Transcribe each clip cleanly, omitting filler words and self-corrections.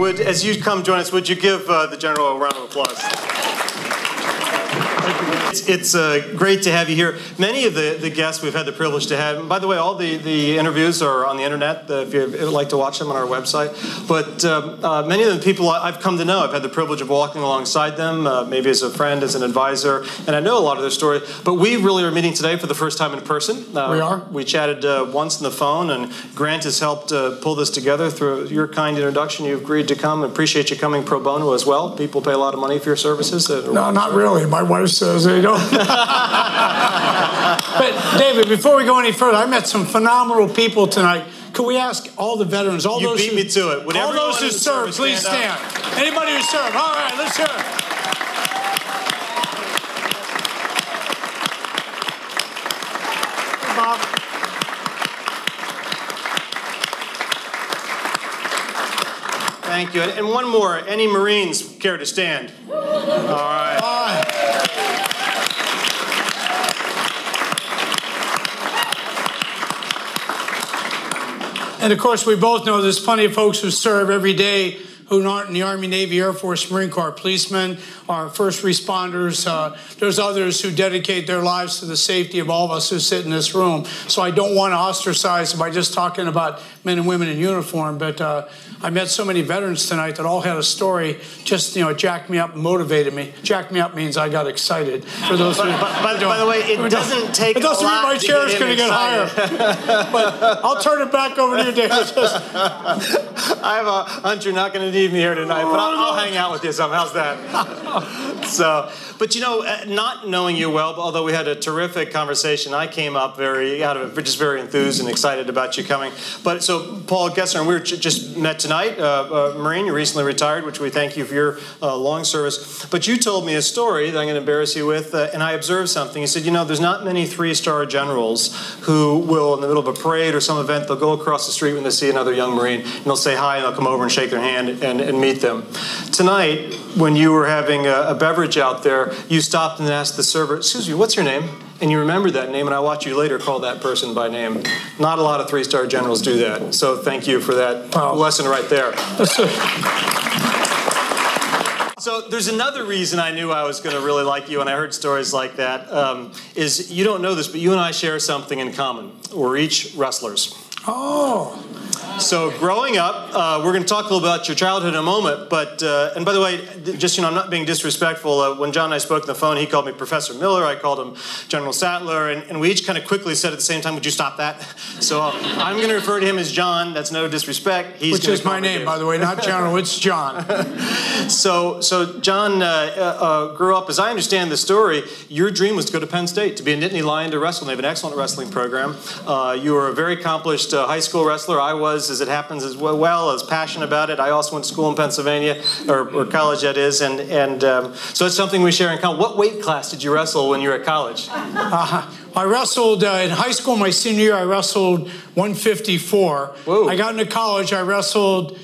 as you come join us, would you give the General a round of applause? It's great to have you here. Many of the guests we've had the privilege to have, and by the way, all the interviews are on the internet if you would like to watch them on our website. But many of the people I've come to know, I've had the privilege of walking alongside them, maybe as a friend, as an advisor, and I know a lot of their story. But we really are meeting today for the first time in person. We are. We chatted once on the phone, and Grant has helped pull this together through your kind introduction. You've agreed to come. Appreciate you coming pro bono as well. People pay a lot of money for your services. No, not really. My wife says they don't. But David, before we go any further, I met some phenomenal people tonight. Could we ask all the veterans, all those who beat me to it. All those who served, please stand. Anybody who served. All right, let's hear it. Bob. Thank you. And one more. Any Marines care to stand? All right. And of course, we both know there's plenty of folks who serve every day who aren't in the Army, Navy, Air Force, Marine Corps, policemen, our first responders. There's others who dedicate their lives to the safety of all of us who sit in this room. So I don't want to ostracize by just talking about men and women in uniform, but I met so many veterans tonight that all had a story. Just, it jacked me up and motivated me. Jacked me up means I got excited. For those who, by the way, it doesn't take. It doesn't mean my chair's going to get higher. But I'll turn it back over to you, David. I have a hunch you're not going to need me here tonight, but I'll hang out with you some. How's that? But not knowing you well, although we had a terrific conversation, I came up very enthused and excited about you coming. But so Paul Gessner, we just met tonight, Marine. You recently retired, which we thank you for your long service. But you told me a story that I'm going to embarrass you with, and I observed something. You said, there's not many three-star generals who will, in the middle of a parade or some event, they'll go across the street when they see another young Marine, and they'll say hi, and they'll come over and shake their hand and meet them. Tonight, when you were having a beverage out there, you stopped and asked the server, "Excuse me, what's your name?" And you remembered that name, and I watched you later call that person by name. Not a lot of three-star generals do that. So thank you for that lesson right there. So there's another reason I knew I was going to really like you, and I heard stories like that, is you don't know this, but you and I share something in common. We're each wrestlers. Oh. So growing up, we're going to talk a little about your childhood in a moment, but, and by the way, just, I'm not being disrespectful. When John and I spoke on the phone, he called me Professor Miller, I called him General Sattler, and we each kind of quickly said at the same time, would you stop that? So I'm going to refer to him as John. That's no disrespect. Which is my name, by the way, not General, it's John. So John grew up, as I understand the story, your dream was to go to Penn State, to be a Nittany Lion to wrestle. They have an excellent wrestling program. You were a very accomplished high school wrestler. I was, as it happens, as well, as passionate about it. I also went to school in Pennsylvania, or college that is, and so it's something we share in common. What weight class did you wrestle when you were at college? I wrestled in high school. My senior year, I wrestled 154. Whoa. I got into college. I wrestled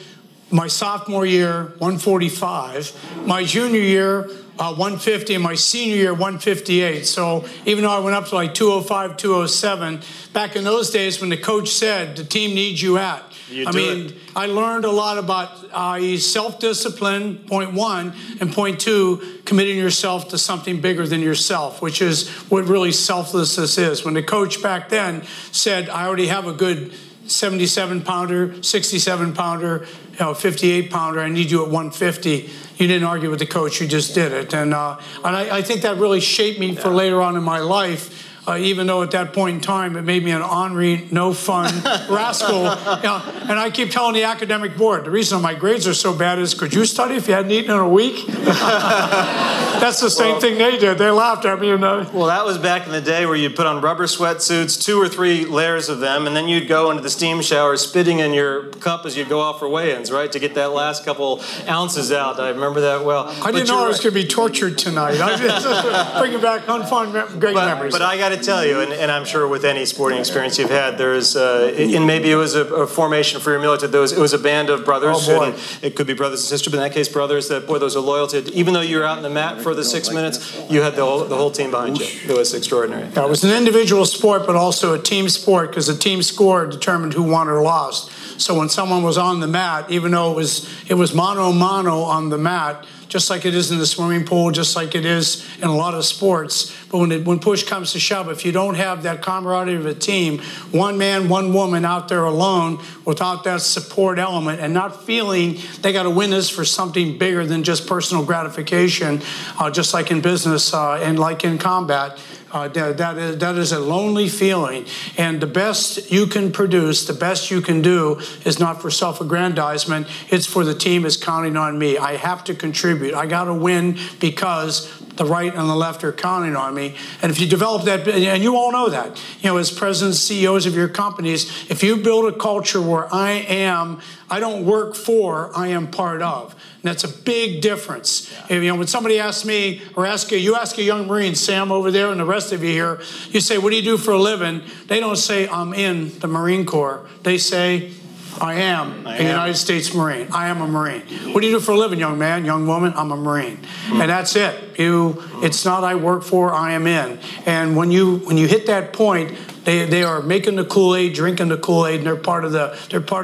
my sophomore year 145. My junior year 150, and my senior year 158. So even though I went up to like 205, 207, back in those days when the coach said the team needs you at. I learned a lot about self-discipline, point one, and point two, committing yourself to something bigger than yourself, which is what really selflessness is. When the coach back then said, I already have a good 77-pounder, 67-pounder, 58-pounder, I need you at 150. You didn't argue with the coach, you just did it. And I think that really shaped me for later on in my life. Even though at that point in time it made me an ornery, no fun rascal. And I keep telling the academic board, the reason my grades are so bad is, could you study if you hadn't eaten in a week? That's the same thing they did. They laughed at me. Well, that was back in the day where you'd put on rubber sweatsuits, 2 or 3 layers of them, and then you'd go into the steam shower spitting in your cup as you'd go off for weigh-ins, right, to get that last couple ounces out. I remember that well. I didn't know I was going to be tortured tonight. I just bringing back great memories. But I got to tell you, and I'm sure with any sporting experience you've had, there's, and maybe it was a formation for your military, it was a band of brothers. Oh, boy. And it could be brothers and sisters, but in that case, brothers, those are loyal to, even though you were out in the mat for the 6 minutes, you had the whole team behind you. It was extraordinary. Yeah, it was an individual sport, but also a team sport, because the team score determined who won or lost. So when someone was on the mat, even though it was mano a mano on the mat, just like it is in the swimming pool, just like it is in a lot of sports. But when push comes to shove, if you don't have that camaraderie of a team, one man, one woman out there alone without that support element and not feeling they got to win this for something bigger than just personal gratification, just like in business and like in combat, that is a lonely feeling. And the best you can produce, the best you can do is not for self-aggrandizement. It's for the team is counting on me. I have to contribute. I got to win because the right and the left are counting on me. And if you develop that, and you all know that, as presidents, CEOs of your companies, if you build a culture where I don't work for, I am part of. And that's a big difference. Yeah. When somebody asks me, or you ask a young Marine, Sam over there and the rest of you here, you say, what do you do for a living? They don't say, I'm in the Marine Corps. They say, I am a United States Marine. I am a Marine. What do you do for a living, young man, young woman? I'm a Marine. And that's it. It's not I work for, I am in. And when you hit that point, they are making the Kool-Aid, drinking the Kool-Aid, and they're part of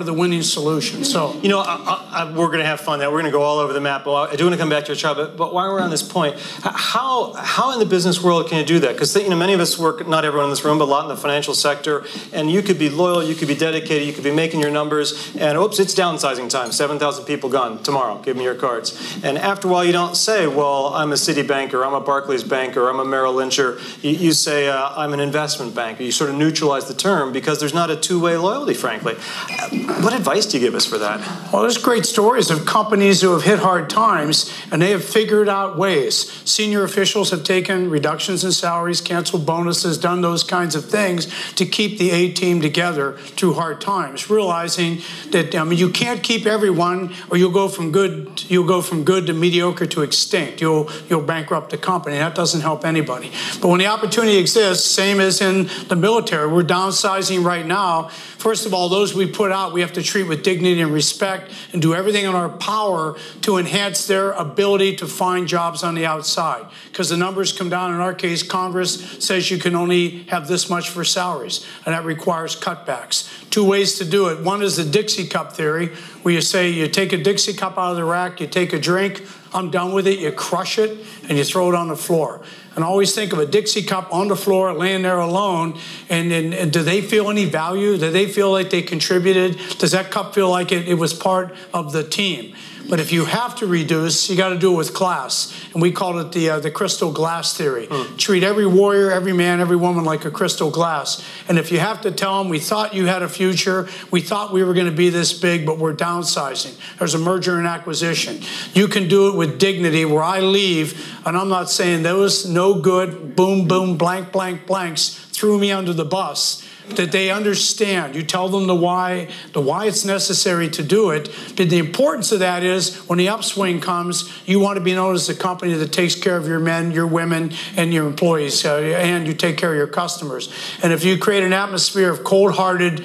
the winning solution. So we're going to have fun. We're going to go all over the map. But I do want to come back to your job. But while we're on this point, how in the business world can you do that? Because many of us work, not everyone in this room, but a lot in the financial sector. And you could be loyal, you could be dedicated, you could be making your numbers. And oops, it's downsizing time. 7,000 people gone tomorrow. Give me your cards. And after a while, you don't say, well, I'm a Citibank, or I'm a Barclays bank, or I'm a Merrill Lyncher. You say, I'm an investment banker. You sort of neutralize the term because there's not a two-way loyalty, frankly. What advice do you give us for that? Well, there's great stories of companies who have hit hard times and they have figured out ways. Senior officials have taken reductions in salaries, canceled bonuses, done those kinds of things to keep the A team together through hard times, realizing that you can't keep everyone, or you'll go from good to mediocre to extinct. You'll bankrupt the company. That doesn't help anybody. But when the opportunity exists, same as in the military, we're downsizing right now. First of all, those we put out, we have to treat with dignity and respect and do everything in our power to enhance their ability to find jobs on the outside. Because the numbers come down. In our case, Congress says you can only have this much for salaries, and that requires cutbacks. Two ways to do it. One is the Dixie cup theory, where you say you take a Dixie cup out of the rack, you take a drink, I'm done with it, you crush it, and you throw it on the floor. And always think of a Dixie cup on the floor, laying there alone, and do they feel any value? Do they feel like they contributed? Does that cup feel like it was part of the team? But if you have to reduce, you got to do it with class. And we call it the crystal glass theory. Treat every warrior, every man, every woman like a crystal glass. And if you have to tell them, we thought you had a future, we thought we were going to be this big, but we're downsizing. There's a merger and acquisition. You can do it with dignity, where I leave, and I'm not saying those no good, boom, boom, blank, blank, blanks threw me under the bus. That they understand. You tell them the why it's necessary to do it. But the importance of that is when the upswing comes, you want to be known as the company that takes care of your men, your women, and your employees, and you take care of your customers. And if you create an atmosphere of cold-hearted,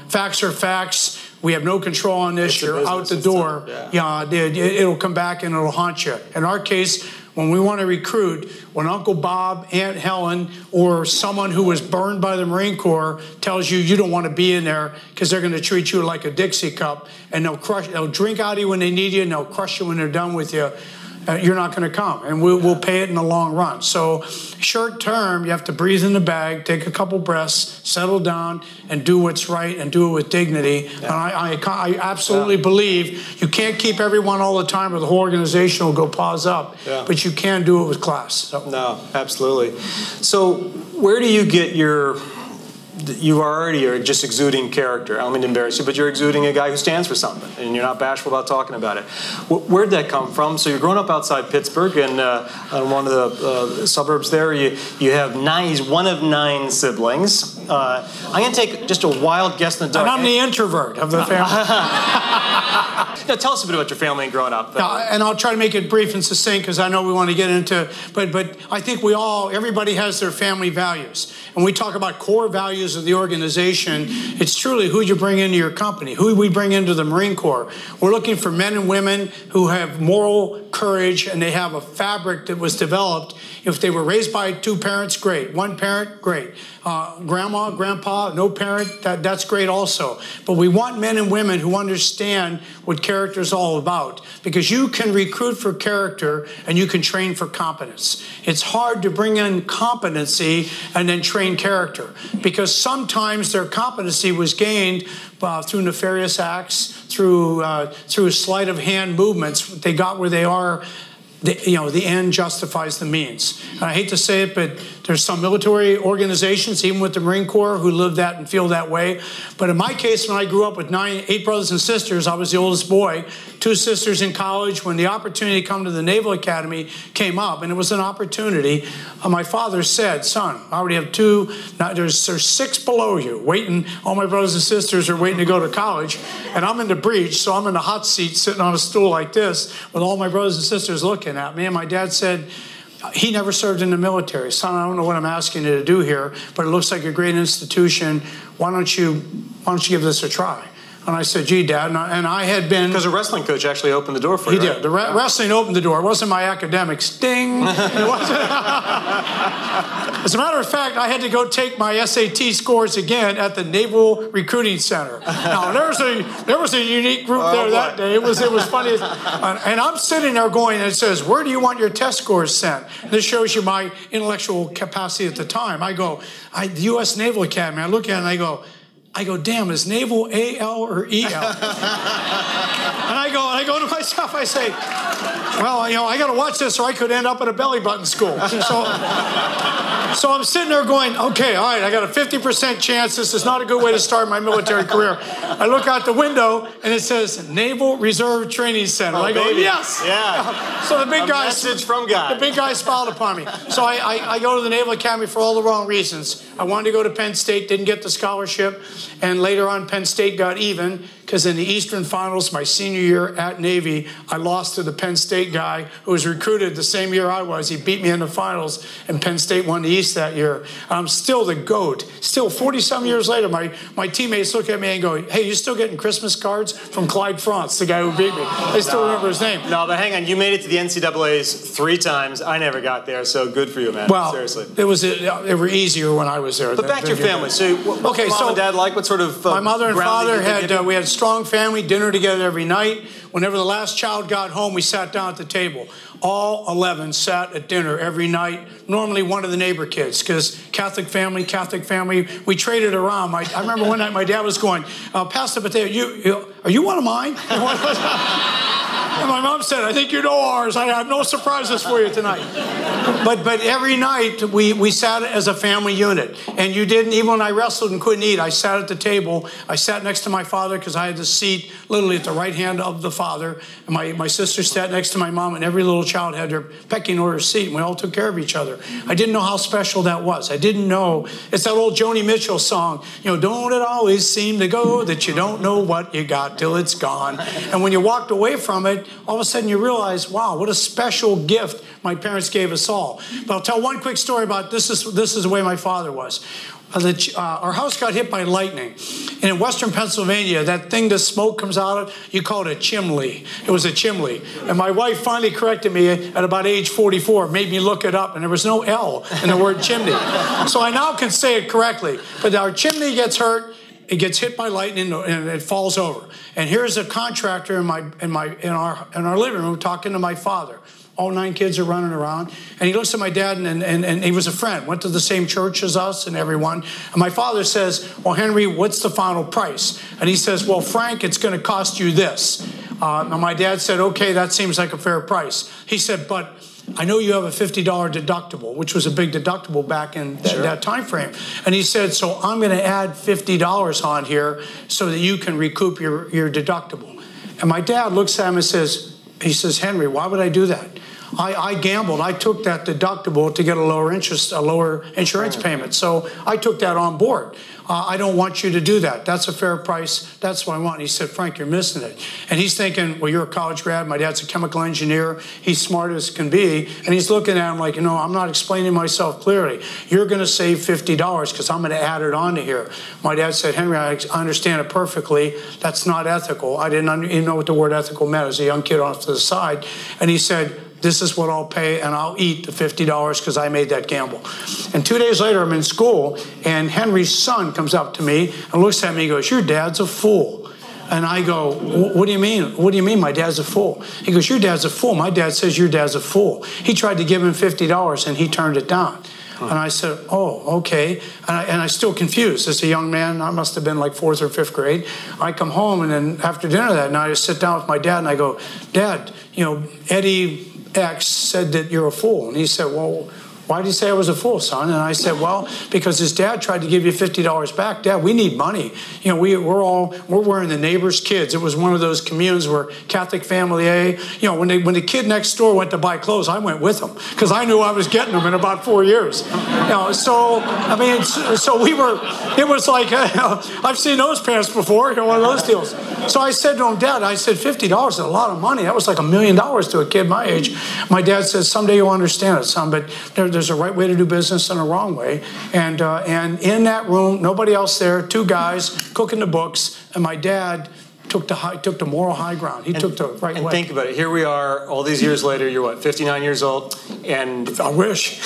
facts are facts, we have no control on this, you're out the door, it'll come back and it'll haunt you. In our case, when we want to recruit, when Uncle Bob, Aunt Helen, or someone who was burned by the Marine Corps tells you don't want to be in there because they're going to treat you like a Dixie cup, and they'll drink out of you when they need you, and they'll crush you when they're done with you, you're not going to come, and we'll pay it in the long run. So short term, you have to breathe in the bag, take a couple breaths, settle down, and do what's right, and do it with dignity. Yeah. And I absolutely believe you can't keep everyone all the time, or the whole organization will go paws up. Yeah. But you can do it with class. So. No, absolutely. So where do you get you already are just exuding character. I don't mean to embarrass you, but you're exuding a guy who stands for something, and you're not bashful about talking about it. Where'd that come from? So you're growing up outside Pittsburgh, and on one of the suburbs there, you have he's one of 9 siblings. I'm going to take just a wild guess in the dark. And I'm the introvert of the family. Now, tell us a bit about your family and growing up. And I'll try to make it brief and succinct because I know we want to get into, but I think everybody has their family values. When we talk about core values of the organization, it's truly who you bring into your company, who we bring into the Marine Corps. We're looking for men and women who have moral courage, and they have a fabric that was developed. If they were raised by two parents, great. One parent, great. Grandma, grandpa, no parent, that's great also. But we want men and women who understand what character is all about, because you can recruit for character and you can train for competence. It's hard to bring in competency and then train character, because sometimes their competency was gained through nefarious acts, through sleight of hand movements. They got where they are. The end justifies the means. And I hate to say it, but there's some military organizations, even with the Marine Corps, who live that and feel that way. But in my case, when I grew up with 8 brothers and sisters, I was the oldest boy, 2 sisters in college. When the opportunity to come to the Naval Academy came up, and it was an opportunity, my father said, son, I already have 2, now there's 6 below you waiting. All my brothers and sisters are waiting to go to college, and I'm in the breach, so I'm in the hot seat sitting on a stool like this with all my brothers and sisters looking at me. And my dad said, he never served in the military. Son, I don't know what I'm asking you to do here, but it looks like a great institution. Why don't you give this a try? And I said, gee, Dad, and I had been... Because a wrestling coach actually opened the door for you, He did. The wrestling opened the door. It wasn't my academics. Ding! It wasn't. As a matter of fact, I had to go take my SAT scores again at the Naval Recruiting Center. Now, there was a unique group there that day. It was funny. And I'm sitting there going, and it says, where do you want your test scores sent? And this shows you my intellectual capacity at the time. I go, the U.S. Naval Academy. I look at it, and I go, damn, is naval A-L or E-L? And I go to myself, I say, well, I got to watch this or I could end up at a belly button school. So I'm sitting there going, okay, all right, I got a 50% chance. This is not a good way to start my military career. I look out the window and it says Naval Reserve Training Center. I go, baby. yes. Yeah. So the big guy, message from God. The big guy smiled upon me. So I go to the Naval Academy for all the wrong reasons. I wanted to go to Penn State, didn't get the scholarship. And later on, Penn State got even, because in the Eastern Finals, my senior year at Navy, I lost to the Penn State guy who was recruited the same year I was. He beat me in the finals, and Penn State won the East that year. I'm still the GOAT. Still, 40-some years later, my teammates look at me and go, hey, you still getting Christmas cards from Clyde France, the guy who beat me? They still remember his name. No, but hang on. You made it to the NCAAs 3 times. I never got there, so good for you, man. Well, seriously. They were easier when I was there. But back to your family. So what mom and dad like? What sort of my mother and father had, we had a strong family, dinner together every night. Whenever the last child got home, we sat down at the table. All 11 sat at dinner every night, normally one of the neighbor kids, because Catholic family, we traded around. I remember one night my dad was going, pass the potato, are you one of mine? And my mom said, I think you know ours. I have no surprises for you tonight. But every night we sat as a family unit. And you didn't, even when I wrestled and couldn't eat, I sat at the table. I sat next to my father because I had the seat literally at the right hand of the father. And my sister sat next to my mom, and every little child had their pecking order seat, and we all took care of each other. I didn't know how special that was. I didn't know. It's that old Joni Mitchell song, don't it always seem to go that you don't know what you got till it's gone. And when you walked away from it, all of a sudden you realize, wow, what a special gift my parents gave us all. But I'll tell one quick story about this. This is the way my father was. Our house got hit by lightning. And in western Pennsylvania, that thing that smoke comes out of, you call it a chimney. It was a chimney. And my wife finally corrected me at about age 44, made me look it up, and there was no L in the word chimney. So I now can say it correctly. But our chimney gets hurt. It gets hit by lightning and it falls over. And here's a contractor in our living room talking to my father. All 9 kids are running around. And he looks at my dad, and he was a friend, went to the same church as us and everyone. And my father says, well, Henry, what's the final price? And he says, well, Frank, it's going to cost you this. And my dad said, okay, that seems like a fair price. He said, but I know you have a $50 deductible, which was a big deductible back in that time frame. And he said, so I'm going to add $50 on here so that you can recoup your deductible. And my dad looks at him and says, Henry, why would I do that? I gambled. I took that deductible to get a lower insurance payment. So I took that on board. I don't want you to do that. That's a fair price. That's what I want. And he said, Frank, you're missing it. And he's thinking, well, you're a college grad. My dad's a chemical engineer. He's smart as can be. And he's looking at him like, I'm not explaining myself clearly. You're going to save $50 because I'm going to add it on to here. My dad said, Henry, I understand it perfectly. That's not ethical. I didn't even know what the word ethical meant as a young kid off to the side. And he said, this is what I'll pay, and I'll eat the $50 because I made that gamble. And 2 days later, I'm in school, and Henry's son comes up to me and looks at me and goes, your dad's a fool. And I go, what do you mean? What do you mean my dad's a fool? He goes, your dad's a fool. My dad says your dad's a fool. He tried to give him $50, and he turned it down. And I said, oh, okay. And I still confused. As a young man, I must have been like 4th or 5th grade. I come home, and then after dinner that night, I sit down with my dad, and I go, Dad, Eddie X said that you're a fool. And he said, well, why did he say I was a fool, son? And I said, well, because his dad tried to give you $50 back. Dad, we need money. We're wearing the neighbor's kids. It was one of those communes where Catholic family A, when the kid next door went to buy clothes, I went with them because I knew I was getting them in about 4 years. So we were, it was like, I've seen those pants before, one of those deals. So I said to him, Dad, I said, $50 is a lot of money. That was like $1 million to a kid my age. My dad said, someday you'll understand it, son, but there's a right way to do business and a wrong way. And in that room, nobody else there, 2 guys cooking the books, and my dad took the moral high ground. He took the right way. And think about it. Here we are, all these years later. You're what, 59 years old? And I wish.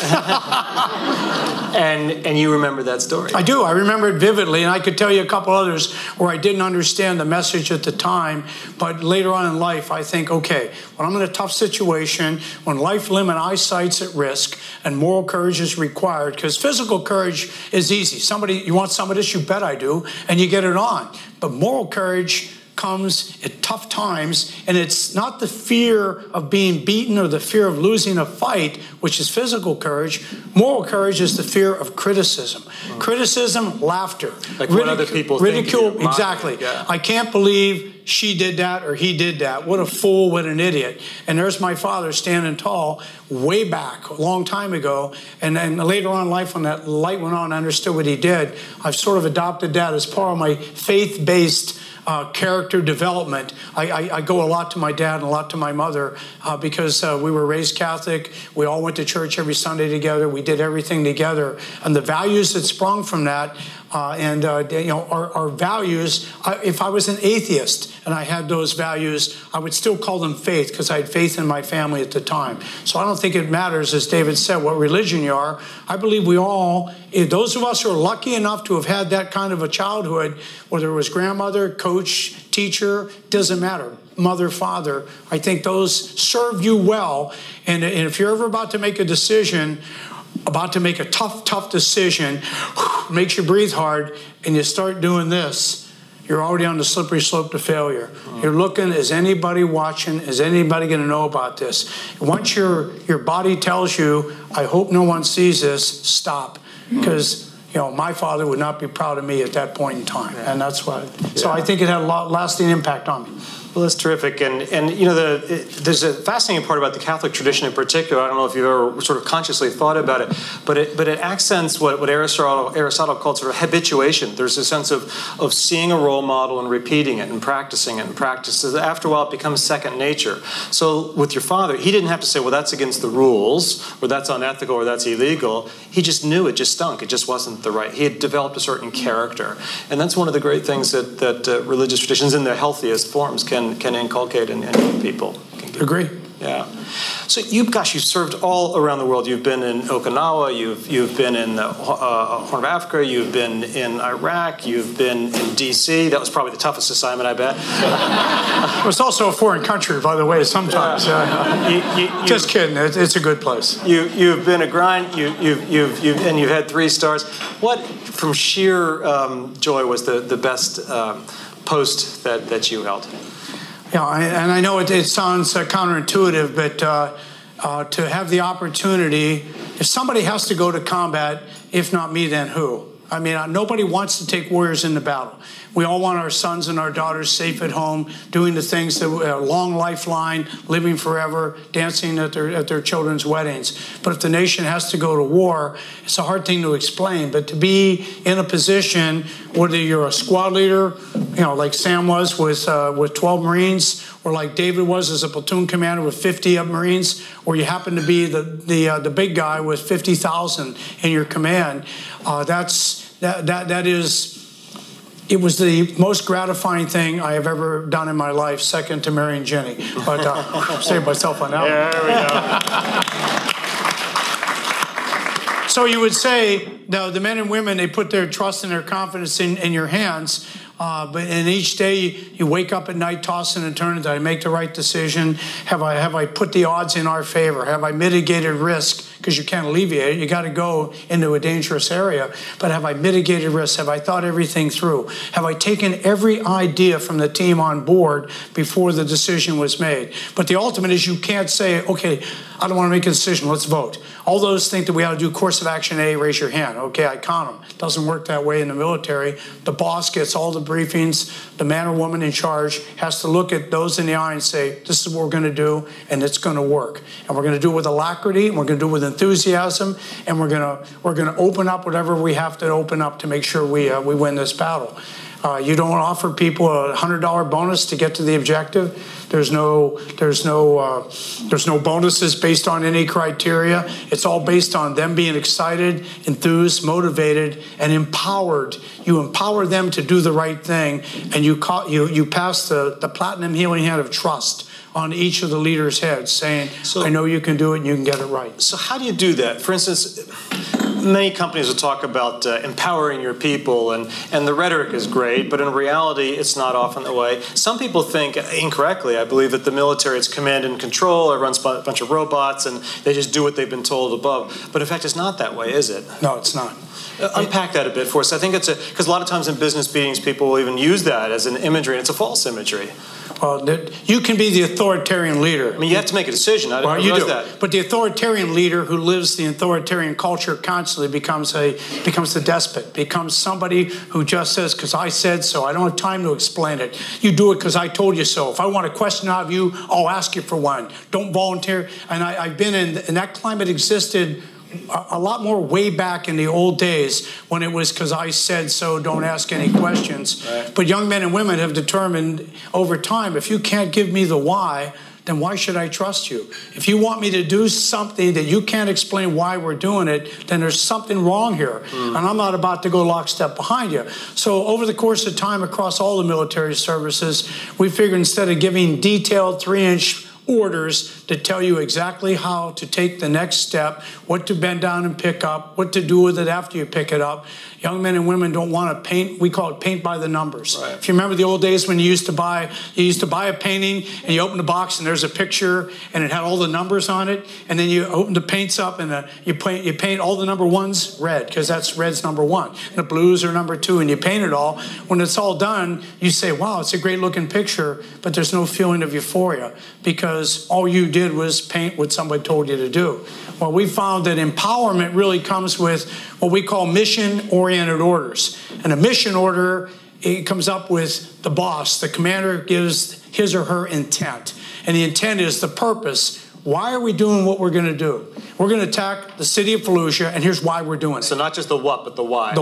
and you remember that story? I do. I remember it vividly, and I could tell you a couple others where I didn't understand the message at the time. But later on in life, I think, okay, when I'm in a tough situation, when life, limb, and eyesight's at risk, and moral courage is required, because physical courage is easy. You want some of this? You bet I do, and you get it on. But moral courage comes at tough times, and it's not the fear of being beaten or the fear of losing a fight, which is physical courage. Moral courage is the fear of criticism. Criticism, laughter. Like what other people think. Ridicule, exactly. Yeah. I can't believe she did that or he did that. What a fool, what an idiot. And there's my father standing tall way back, a long time ago. And then later on in life, when that light went on, I understood what he did. I've sort of adopted that as part of my faith-based character development. I go a lot to my dad and a lot to my mother because we were raised Catholic. We all went to church every Sunday together. We did everything together. And the values that sprung from that our values, if I was an atheist and I had those values, I would still call them faith because I had faith in my family at the time. So I don't think it matters, as David said, what religion you are. I believe we all, those of us who are lucky enough to have had that kind of a childhood, whether it was grandmother, coach, teacher, doesn't matter. Mother, father, I think those serve you well. And if you're ever about to make a decision, about to make a tough decision, makes you breathe hard, and you start doing this, you're already on the slippery slope to failure. You're looking, is anybody watching? Is anybody going to know about this? Once your body tells you, I hope no one sees this, stop. Because my father would not be proud of me at that point in time. And that's why. So I think it had a lasting impact on me. Well, that's terrific, and there's a fascinating part about the Catholic tradition in particular. I don't know if you've ever sort of consciously thought about it, but it accents what Aristotle called sort of habituation. There's a sense of seeing a role model and repeating it and practicing it and practices. After a while, it becomes second nature. So with your father, he didn't have to say, well, that's against the rules, or that's unethical, or that's illegal. He just knew it just stunk. It just wasn't the right. He had developed a certain character, and that's one of the great things that religious traditions in their healthiest forms can inculcate in people. Agree. Yeah. So you've served all around the world. You've been in Okinawa. You've been in the Horn of Africa. You've been in Iraq. You've been in D.C. That was probably the toughest assignment, I bet. It was also a foreign country, by the way. Sometimes. Just kidding. It's a good place. You've been a grind. You've had 3 stars. What, from sheer joy, was the best post that you held? Yeah, and I know it sounds counterintuitive, but to have the opportunity, if somebody has to go to combat, if not me, then who? I mean, nobody wants to take warriors into battle. We all want our sons and our daughters safe at home, doing the things that are a long lifeline, living forever, dancing at their children's weddings. But if the nation has to go to war, it's a hard thing to explain. But to be in a position, whether you're a squad leader, like Sam was with 12 Marines, or like David was as a platoon commander with 50 Marines, or you happen to be the big guy with 50,000 in your command, it was the most gratifying thing I have ever done in my life, second to marrying Jenny. But I'll save myself on that one. There we go. So you would say, the men and women, they put their trust and their confidence in your hands. But in each day, you wake up at night tossing and turning. Did I make the right decision? Have I put the odds in our favor? Have I mitigated risk? Because you can't alleviate it. You got to go into a dangerous area. But have I mitigated risk? Have I thought everything through? Have I taken every idea from the team on board before the decision was made? But the ultimate is you can't say, okay, I don't want to make a decision. Let's vote. All those think that we ought to do course of action A, raise your hand. Okay, I count them. It doesn't work that way in the military. The boss gets all the briefings. The man or woman in charge has to look at those in the eye and say, this is what we're going to do, and it's going to work. And we're going to do it with alacrity, and we're going to do it with enthusiasm, and we're going to open up whatever we have to open up to make sure we win this battle. You don't offer people a $100 bonus to get to the objective. There's no bonuses based on any criteria. It's all based on them being excited, enthused, motivated, and empowered. You empower them to do the right thing, and you pass the platinum healing hand of trust on each of the leaders' heads, saying, I know you can do it and you can get it right. So how do you do that? For instance, many companies will talk about empowering your people, and the rhetoric is great, but in reality, it's not often that way. Some people think, incorrectly, I believe, that the military is command and control, it runs by a bunch of robots, and they just do what they've been told above. But in fact, it's not that way, is it? No, it's not. Unpack that a bit for us. I think because a lot of times in business meetings, people will even use that as an imagery, and it's a false imagery. Well, you can be the authoritarian leader. I mean, you have to make a decision. I didn't realize that. But the authoritarian leader who lives the authoritarian culture constantly becomes the despot, becomes somebody who just says, because I said so. I don't have time to explain it. You do it because I told you so. If I want a question out of you, I'll ask you for one. Don't volunteer. And I've been in that climate existed a lot more way back in the old days when it was because I said so, don't ask any questions. Right. But young men and women have determined over time, if you can't give me the why, then why should I trust you? If you want me to do something that you can't explain why we're doing it, then there's something wrong here. And I'm not about to go lockstep behind you. So over the course of time across all the military services, we figured instead of giving detailed 3-inch orders to tell you exactly how to take the next step, what to bend down and pick up, what to do with it after you pick it up. Young men and women don't want to paint. We call it paint by the numbers. Right. If you remember the old days when you used to buy a painting and you open the box and there's a picture and it had all the numbers on it, and then you open the paints up and you paint all the number ones red because red's number 1. And the blues are number 2, and you paint it all. When it's all done, you say, wow, it's a great looking picture, but there's no feeling of euphoria because all you did was paint what somebody told you to do. Well, we found that empowerment really comes with what we call mission-oriented orders. And a mission order, it comes up with the boss. The commander gives his or her intent. And the intent is the purpose. Why are we doing what we're going to do? We're going to attack the city of Fallujah, and here's why we're doing it. So not just the what, but the why. The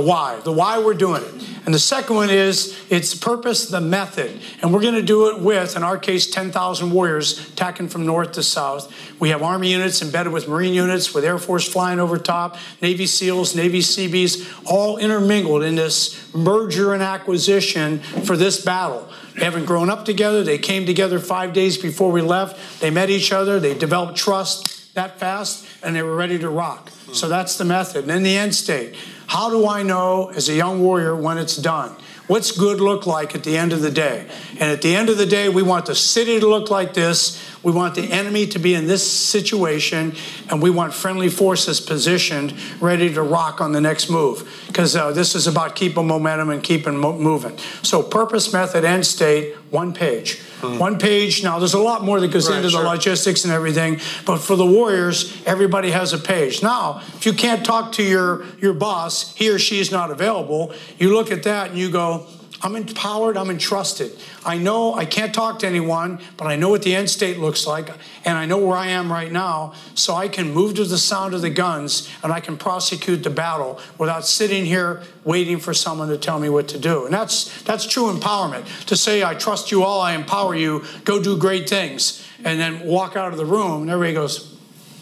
why we're doing it. And the second one is its purpose, the method. And we're going to do it with, in our case, 10,000 warriors attacking from north to south. We have Army units embedded with Marine units, with Air Force flying over top, Navy SEALs, Navy Seabees, all intermingled in this merger and acquisition for this battle. They haven't grown up together. They came together 5 days before we left. They met each other. They developed trust that fast, and they were ready to rock. So that's the method. And then the end state. How do I know as a young warrior when it's done? What's good look like at the end of the day? And at the end of the day, we want the city to look like this. We want the enemy to be in this situation, and we want friendly forces positioned, ready to rock on the next move. Because this is about keeping momentum and keeping moving. So purpose, method, end state, one page. One page. Now, there's a lot more that goes into the logistics and everything, but for the Warriors, everybody has a page. Now, if you can't talk to your boss, he or she is not available, you look at that and you go, I'm empowered, I'm entrusted. I know I can't talk to anyone, but I know what the end state looks like, and I know where I am right now, so I can move to the sound of the guns, and I can prosecute the battle without sitting here waiting for someone to tell me what to do. And that's true empowerment. To say, I trust you all, I empower you, go do great things, and then walk out of the room, and everybody goes,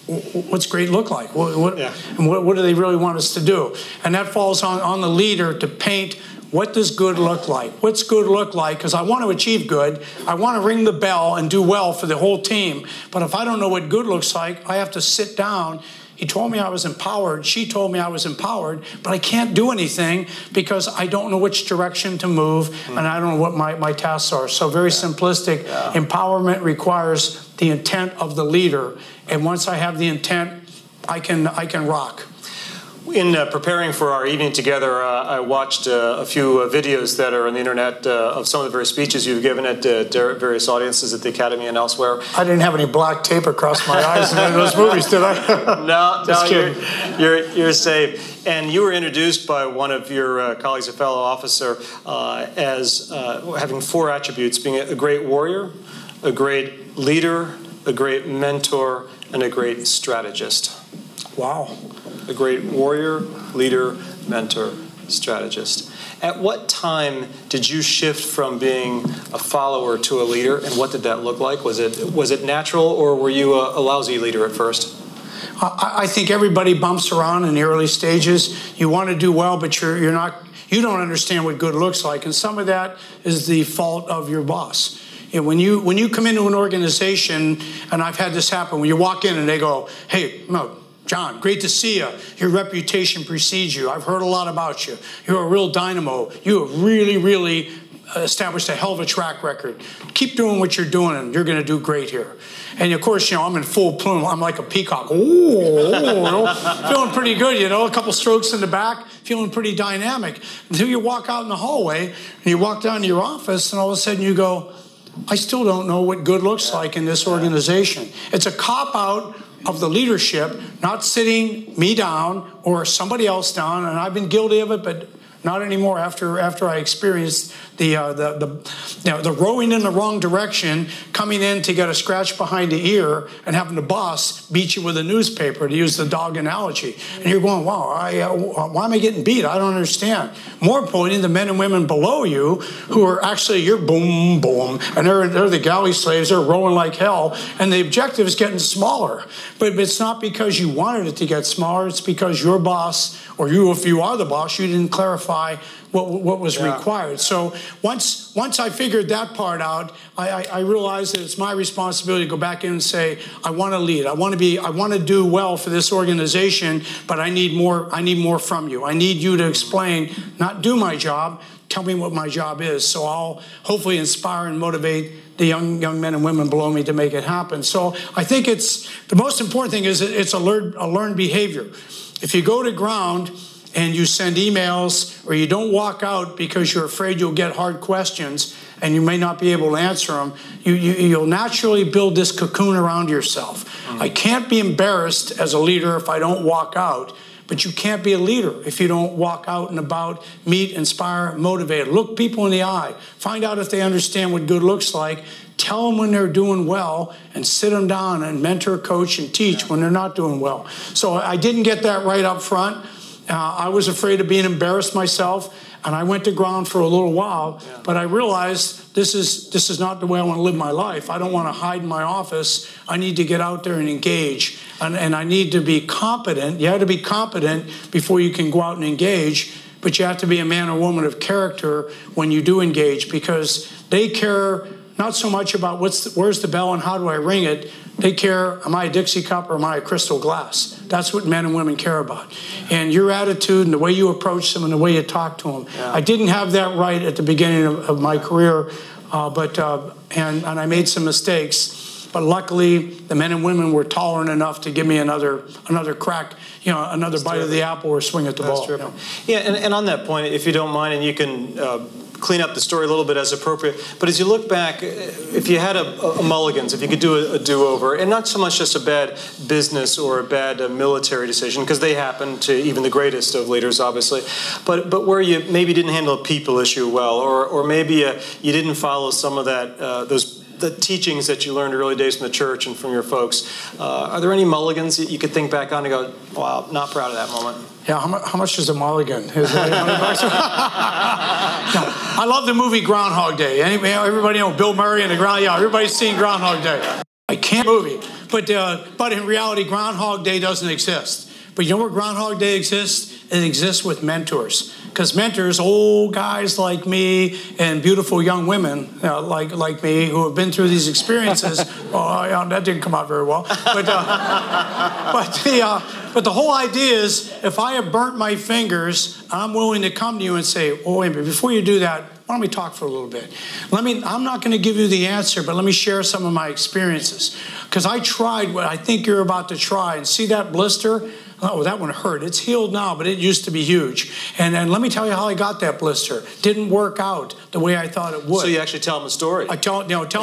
what's great look like? What do they really want us to do? And that falls on the leader to paint. What does good look like? What's good look like? Because I want to achieve good. I want to ring the bell and do well for the whole team. But if I don't know what good looks like, I have to sit down. He told me I was empowered. She told me I was empowered. But I can't do anything because I don't know which direction to move, and I don't know what my tasks are. So very simplistic. Empowerment requires the intent of the leader. And once I have the intent, I can rock. In preparing for our evening together, I watched a few videos that are on the internet of some of the various speeches you've given at various audiences at the Academy and elsewhere. I didn't have any black tape across my eyes in any of those movies, did I? No, you're safe. And you were introduced by one of your colleagues, a fellow officer, as having 4 attributes: being a great warrior, a great leader, a great mentor, and a great strategist. Wow. A great warrior, leader, mentor, strategist. At what time did you shift from being a follower to a leader, and what did that look like? Was it natural, or were you a lousy leader at first? I think everybody bumps around in the early stages. You want to do well, but you don't understand what good looks like, and some of that is the fault of your boss. And when you come into an organization, and I've had this happen, when you walk in and they go, "Hey, no, John, great to see you. Your reputation precedes you. I've heard a lot about you. You're a real dynamo. You have really, really established a hell of a track record. Keep doing what you're doing, and you're going to do great here." And of course, I'm in full plume. I'm like a peacock. Feeling pretty good, a couple strokes in the back, feeling pretty dynamic. Until you walk out in the hallway, and you walk down to your office, and all of a sudden you go, I still don't know what good looks like in this organization. It's a cop-out of the leadership, not sitting me down or somebody else down, and I've been guilty of it, but not anymore after I experienced the rowing in the wrong direction, coming in to get a scratch behind the ear and having the boss beat you with a newspaper, to use the dog analogy. And you're going, wow, why am I getting beat? I don't understand. More importantly, the men and women below you who are actually, you're boom, boom, and they're the galley slaves, they're rowing like hell, and the objective is getting smaller. But it's not because you wanted it to get smaller, it's because your boss, or you, if you are the boss, you didn't clarify what was required. So once I figured that part out, I realized that it's my responsibility to go back in and say, I want to lead. I want to do well for this organization, but I need more from you. I need you to explain, not do my job, tell me what my job is. So I'll hopefully inspire and motivate the young men and women below me to make it happen. So I think the most important thing is it's a learned behavior. If you go to ground and you send emails, or you don't walk out because you're afraid you'll get hard questions and you may not be able to answer them, you'll naturally build this cocoon around yourself. Mm-hmm. I can't be embarrassed as a leader if I don't walk out, but you can't be a leader if you don't walk out and about, meet, inspire, motivate, look people in the eye, find out if they understand what good looks like, tell them when they're doing well, and sit them down and mentor, coach, and teach when they're not doing well. So I didn't get that right up front. I was afraid of being embarrassed myself, and I went to ground for a little while, but I realized this is not the way I want to live my life. I don't want to hide in my office. I need to get out there and engage, and I need to be competent. You have to be competent before you can go out and engage, but you have to be a man or woman of character when you do engage, because they care not so much about where's the bell and how do I ring it. They care, am I a Dixie cup or am I a crystal glass? That's what men and women care about. And your attitude and the way you approach them and the way you talk to them. Yeah. I didn't have that right at the beginning of my career, and I made some mistakes. But luckily, the men and women were tolerant enough to give me another crack, another bite of the apple or swing at the ball. Yeah, and on that point, if you don't mind, and you can clean up the story a little bit as appropriate, but as you look back, if you had a mulligans, if you could do a do-over, and not so much just a bad business or a bad military decision, because they happen to even the greatest of leaders, obviously, but where you maybe didn't handle a people issue well, or maybe you didn't follow some of that, the teachings that you learned early days from the church and from your folks. Are there any mulligans that you could think back on and go, wow, not proud of that moment? Yeah, how much is a mulligan? Is it $800? I love the movie Groundhog Day. Everybody know Bill Murray and the Ground. Yeah, everybody's seen Groundhog Day. I can't movie, but in reality, Groundhog Day doesn't exist. But you know where Groundhog Day exists? It exists with mentors. Because mentors, old guys like me and beautiful young women like me who have been through these experiences, that didn't come out very well. But the whole idea is, if I have burnt my fingers, I'm willing to come to you and say, oh, wait a minute, before you do that, why don't we talk for a little bit? I'm not going to give you the answer, but let me share some of my experiences. Because I tried what I think you're about to try, and see that blister? Oh, that one hurt. It's healed now, but it used to be huge. And let me tell you how I got that blister. Didn't work out the way I thought it would. So you actually tell them a story. I tell them like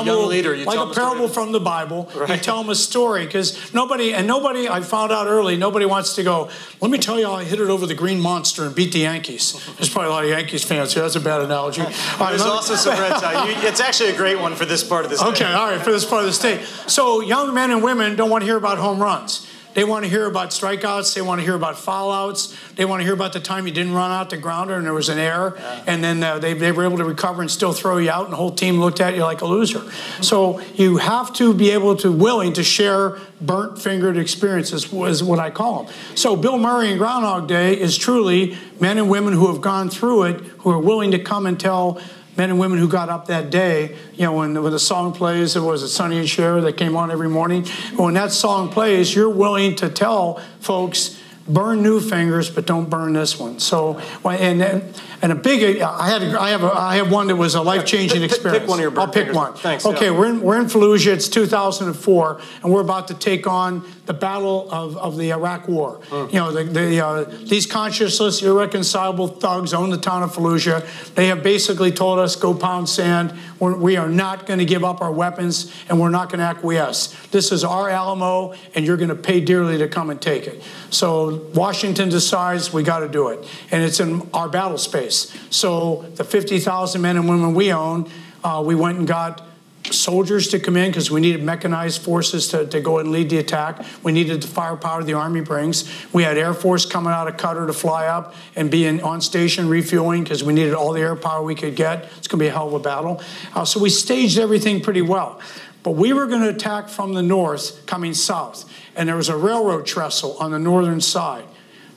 a parable from the Bible. Right. You tell them a story, because nobody, I found out early, nobody wants to go, let me tell you how I hit it over the green monster and beat the Yankees. There's probably a lot of Yankees fans here. That's a bad analogy. There's also some Red Sox. It's actually a great one for this part of the state. Okay, all right, for this part of the state. So young men and women don't want to hear about home runs. They want to hear about strikeouts. They want to hear about foul-outs. They want to hear about the time you didn't run out the grounder and there was an error. Yeah. And then they were able to recover and still throw you out, and the whole team looked at you like a loser. So you have to be willing to share burnt-fingered experiences, is what I call them. So Bill Murray in Groundhog Day is truly men and women who have gone through it, who are willing to come and tell men and women who got up that day, when the song plays, it was Sonny and Cher that came on every morning. When that song plays, you're willing to tell folks, burn new fingers, but don't burn this one. So, and a big, I have one that was a life-changing experience. Pick one of your burn I'll pick fingers. one. Thanks. Okay, we're in Fallujah. It's 2004, and we're about to take on the battle of the Iraq War. These conscienceless, irreconcilable thugs own the town of Fallujah. They have basically told us, go pound sand. We are not going to give up our weapons, and we're not going to acquiesce. This is our Alamo, and you're going to pay dearly to come and take it. So Washington decides we got to do it, and it's in our battle space. So the 50,000 men and women we own, we went and got soldiers to come in because we needed mechanized forces to go and lead the attack. We needed the firepower the Army brings. We had Air Force coming out of Qatar to fly up and be on station refueling because we needed all the air power we could get. It's going to be a hell of a battle. So we staged everything pretty well. But we were going to attack from the north coming south. And there was a railroad trestle on the northern side.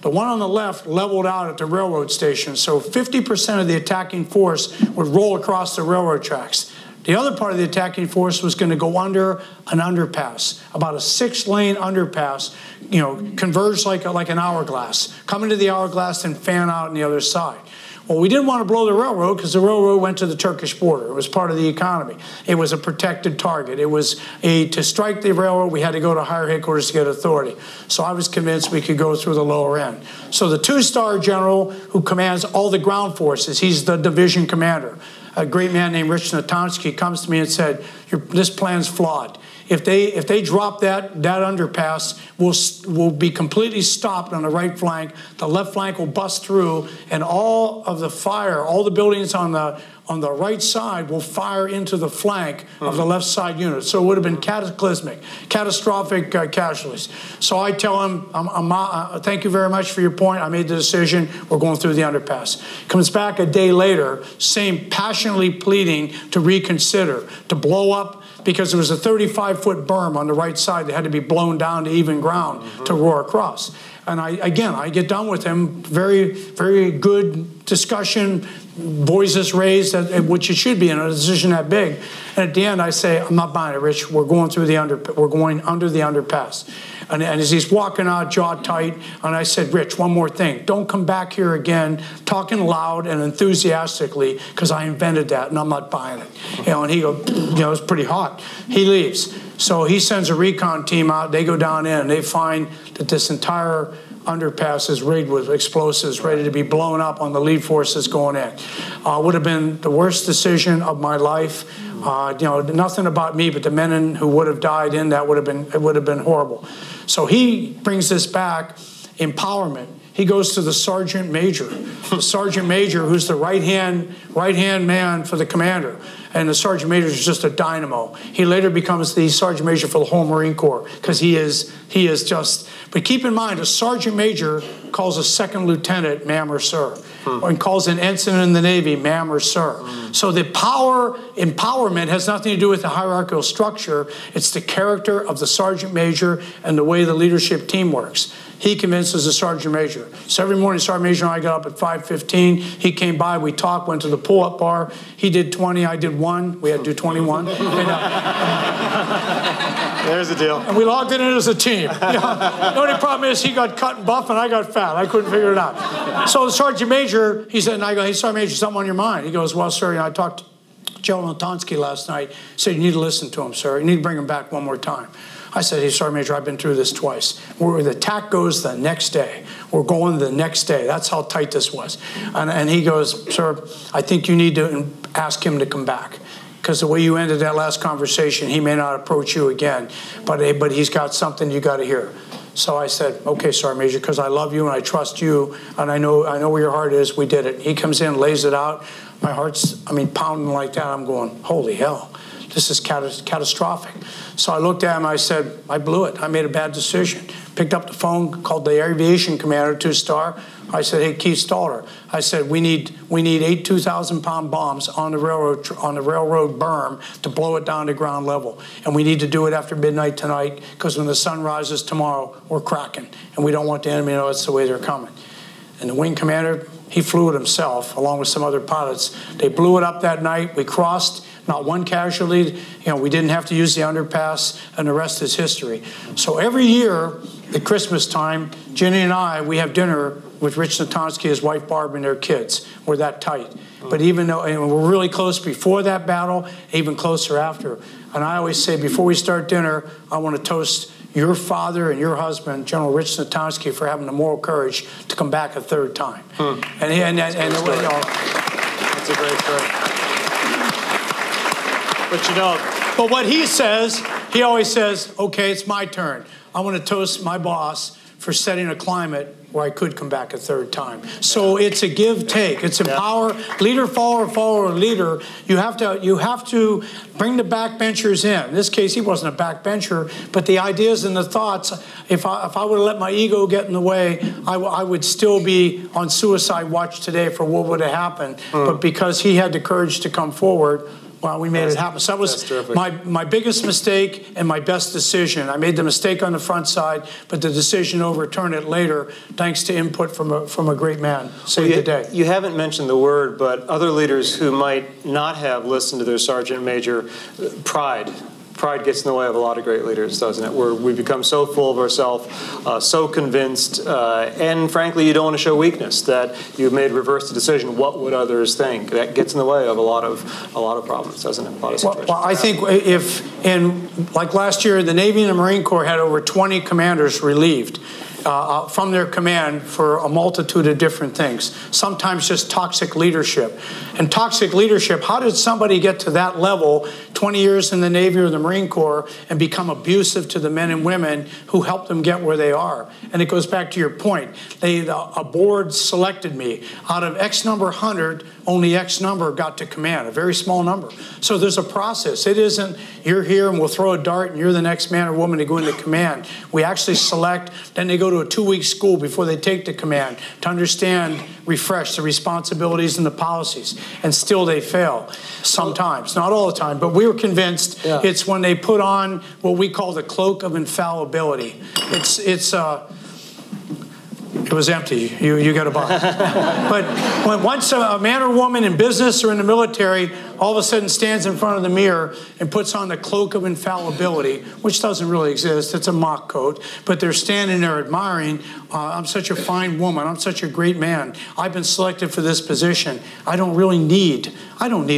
The one on the left leveled out at the railroad station. So 50% of the attacking force would roll across the railroad tracks. The other part of the attacking force was going to go under an underpass, about a 6-lane underpass, converged like an hourglass, come into the hourglass and fan out on the other side. Well, we didn't want to blow the railroad because the railroad went to the Turkish border. It was part of the economy. It was a protected target. It was to strike the railroad, we had to go to higher headquarters to get authority. So I was convinced we could go through the lower end. So the 2-star general who commands all the ground forces, he's the division commander. A great man named Rich Natomsky comes to me and said, this plan's flawed. If they drop that underpass, we'll be completely stopped on the right flank. The left flank will bust through, and all of the fire, all the buildings on the right side will fire into the flank of the left side unit. So it would have been catastrophic casualties. So I tell him, thank you very much for your point. I made the decision. We're going through the underpass. Comes back a day later, same passionately pleading to reconsider, to blow up, because there was a 35-foot berm on the right side that had to be blown down to even ground to roar across. And I get done with him, very, very good discussion, boys is raised, which it should be in a decision that big. And at the end, I say, I'm not buying it, Rich. We're going under the underpass. And as he's walking out, jaw tight, and I said, Rich, one more thing. Don't come back here again talking loud and enthusiastically, because I invented that, and I'm not buying it. And he goes, it's pretty hot. He leaves. So he sends a recon team out. They go down in, and they find that this entire underpass is rigged with explosives ready to be blown up on the lead forces going in. Would have been the worst decision of my life. Nothing about me, but the men who would have died in that would have been horrible. So he brings this back, empowerment. He goes to the sergeant major, who's the right hand man for the commander, and the sergeant major is just a dynamo. He later becomes the sergeant major for the whole Marine Corps, because he is just. But keep in mind, a sergeant major calls a second lieutenant ma'am or sir, and calls an ensign in the Navy ma'am or sir. So the empowerment has nothing to do with the hierarchical structure. It's the character of the sergeant major and the way the leadership team works. He convinces the sergeant major. So every morning, Sergeant Major and I got up at 5:15. He came by, we talked, went to the pull-up bar. He did 20, I did 1. We had to do 21. There's the deal. And we logged it in as a team. The only problem is he got cut and buff and I got fat. I couldn't figure it out. So the sergeant major, he said, and I go, hey, Sergeant Major, something on your mind? He goes, well, sir, I talked to General Sattler last night. He said, you need to listen to him, sir. You need to bring him back one more time. I said, hey, Sergeant Major, I've been through this twice. Where the attack goes the next day. We're going the next day. That's how tight this was. And he goes, sir, I think you need to ask him to come back. Because the way you ended that last conversation, he may not approach you again. But he's got something you got to hear. So I said, okay, Sergeant Major, because I love you and I trust you, and I know where your heart is. We did it. He comes in, lays it out. My heart's, pounding like that. I'm going, holy hell. This is catastrophic. So I looked at him, I said, I blew it. I made a bad decision. Picked up the phone, called the aviation commander, 2-star. I said, hey, Keith Stalter. I said, we need 8 2,000-pound bombs on the railroad berm to blow it down to ground level. And we need to do it after midnight tonight, because when the sun rises tomorrow, we're cracking. And we don't want the enemy to know it's the way they're coming. And the wing commander, he flew it himself, along with some other pilots. They blew it up that night. We crossed. Not one casualty. We didn't have to use the underpass, and the rest is history. So every year at Christmas time, Jenny and I, we have dinner with Rich Natonski, his wife Barb, and their kids. We're that tight. But even though, and we're really close before that battle, even closer after. And I always say, before we start dinner, I want to toast your father and your husband, General Rich Natonski, for having the moral courage to come back a third time. That's a great story. But what he says, he always says, okay, it's my turn. I want to toast my boss for setting a climate where I could come back a third time. So it's a give-take. It's empower, leader, follower, leader. You have to bring the backbenchers in. In this case, he wasn't a backbencher, but the ideas and the thoughts, if I would have let my ego get in the way, I would still be on suicide watch today for what would have happened. But because he had the courage to come forward, well, we made it happen. So that was my biggest mistake and my best decision. I made the mistake on the front side, but the decision to overturn it later, thanks to input from a great man, saved the day. You haven't mentioned the word, but other leaders who might not have listened to their sergeant major, pride. Pride gets in the way of a lot of great leaders, doesn't it? Where we become so full of ourselves, so convinced, and frankly, you don't want to show weakness, that you've made reverse the decision. What would others think? That gets in the way of a lot of problems, doesn't it? A lot of situations. Well, I think like last year, the Navy and the Marine Corps had over 20 commanders relieved from their command for a multitude of different things, sometimes just toxic leadership. And toxic leadership, how did somebody get to that level, 20 years in the Navy or the Marine Corps, and become abusive to the men and women who helped them get where they are? And it goes back to your point. A board selected me. Out of X number 100, only X number got to command, a very small number. So there's a process. It isn't you're here and we'll throw a dart and you're the next man or woman to go into command. We actually select, then they go to a 2-week school before they take the command to understand, refresh the responsibilities and the policies. And still they fail sometimes, not all the time. But we were convinced it's when they put on what we call the cloak of infallibility. It was empty. You got a buy. But once a man or woman in business or in the military all of a sudden stands in front of the mirror and puts on the cloak of infallibility, which doesn't really exist, it's a mock coat, but they're standing there admiring, I'm such a fine woman, I'm such a great man, I've been selected for this position. I don't need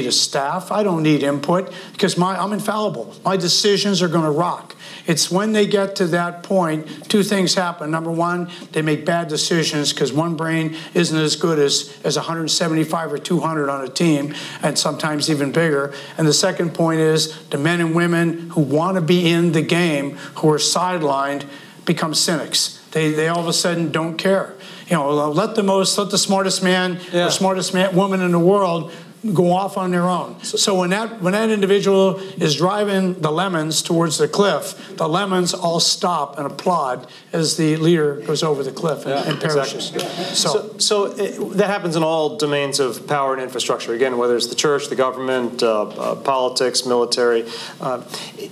a staff, I don't need input, because I'm infallible. My decisions are going to rock. It's when they get to that point, two things happen. Number one, they make bad decisions because one brain isn't as good as 175 or 200 on a team, and sometimes even bigger. And the second point is the men and women who want to be in the game, who are sidelined, become cynics. They all of a sudden don't care. You know, let the smartest man or smartest woman in the world go off on their own. So when that individual is driving the lemons towards the cliff, the lemons all stop and applaud as the leader goes over the cliff and perishes. Exactly. So that happens in all domains of power and infrastructure. Again, whether it's the church, the government, politics, military.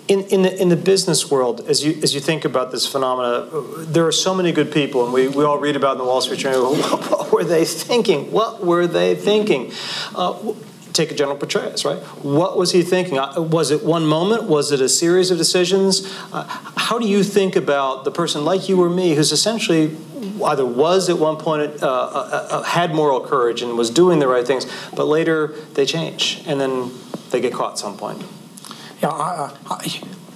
In the business world, as you think about this phenomena, there are so many good people, and we all read about in the Wall Street Journal. What were they thinking? What were they thinking? Take a General Petraeus, right? What was he thinking? Was it one moment? Was it a series of decisions? How do you think about the person like you or me who's essentially either was at one point, had moral courage and was doing the right things, but later they change and then they get caught at some point? Yeah,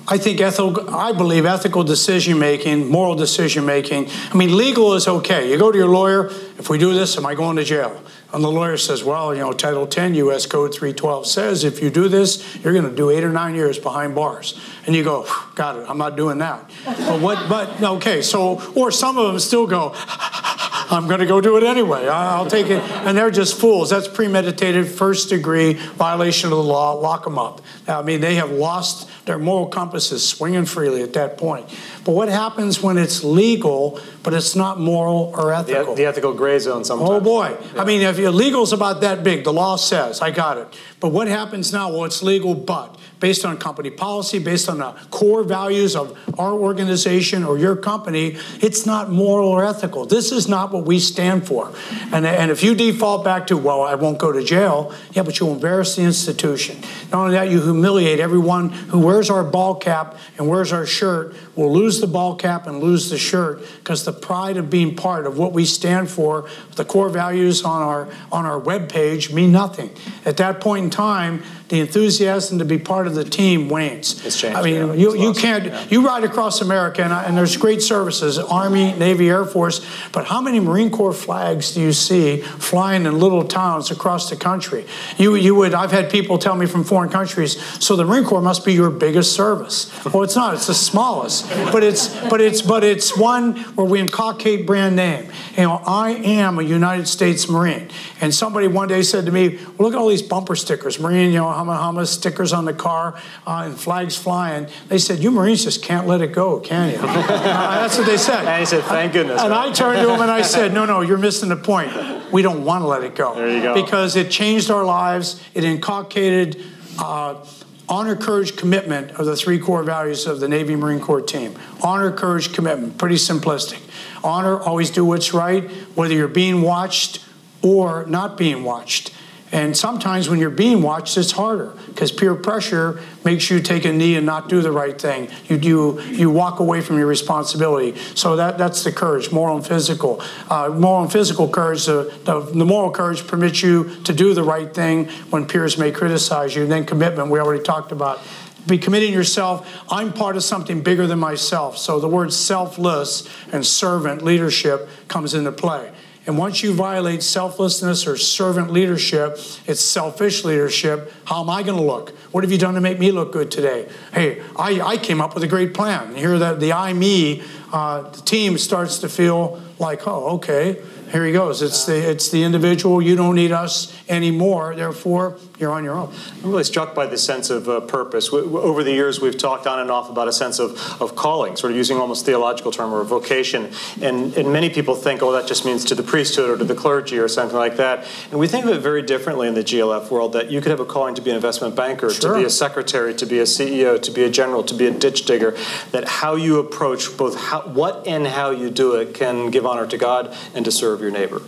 I believe ethical decision-making, moral decision-making. I mean, legal is okay. You go to your lawyer, if we do this, am I going to jail? And the lawyer says, well, you know, Title 10 U.S. Code 312 says if you do this, you're going to do 8 or 9 years behind bars. And you go, got it, I'm not doing that. Okay, so, or some of them still go, I'm going to go do it anyway. I'll take it. And they're just fools. That's premeditated, first-degree violation of the law. Lock them up. I mean, they have lost their moral compasses swinging freely at that point. But what happens when it's legal, but it's not moral or ethical? The ethical gray zone sometimes. Oh, boy. Yeah. I mean, if your legal's about that big, the law says, I got it. But what happens now? Well, it's legal, but based on company policy, based on the core values of our organization or your company, it's not moral or ethical. This is not what we stand for. And if you default back to, well, I won't go to jail, yeah, but you'll embarrass the institution. Not only that, you humiliate everyone who wears our ball cap and wears our shirt will lose the ball cap and lose the shirt because the pride of being part of what we stand for, the core values on our webpage mean nothing. At that point in time, the enthusiasm to be part of the team wanes. It's changed. I mean, you can't, you ride across America and there's great services, Army, Navy, Air Force, but how many Marine Corps flags do you see flying in little towns across the country? I've had people tell me from foreign countries, so the Marine Corps must be your biggest service. Well, it's not, it's the smallest, but it's one where we inculcate brand name. You know, I am a United States Marine. And somebody one day said to me, well, look at all these bumper stickers, Marine, you know, Hama stickers on the car and flags flying. They said, you Marines just can't let it go, can you? That's what they said. And he said, thank goodness. And I turned to him and I said, no, you're missing the point. We don't want to let it go. There you go. Because it changed our lives. It inculcated honor, courage, commitment are the 3 core values of the Navy Marine Corps team. Honor, courage, commitment. Pretty simplistic. Honor, always do what's right, whether you're being watched or not being watched. And sometimes when you're being watched, it's harder because peer pressure makes you take a knee and not do the right thing. You walk away from your responsibility. So that's the courage, moral and physical. Moral and physical courage, the moral courage permits you to do the right thing when peers may criticize you. And then commitment, we already talked about. Be committing yourself, I'm part of something bigger than myself. So the word selfless and servant leadership comes into play. And once you violate selflessness or servant leadership, it's selfish leadership. How am I going to look? What have you done to make me look good today? Hey, I came up with a great plan. You hear that the I, me, the team starts to feel like, oh, okay, here he goes. It's the individual. You don't need us anymore. Therefore, you're on your own. I'm really struck by this sense of purpose. Over the years, we've talked on and off about a sense of calling, sort of using almost theological term, or vocation. And many people think, oh, that just means to the priesthood or to the clergy or something like that. And we think of it very differently in the GLF world, that you could have a calling to be an investment banker, to be a secretary, to be a CEO, to be a general, to be a ditch digger, that how you approach both what and how you do it can give honor to God and to serve your neighbor.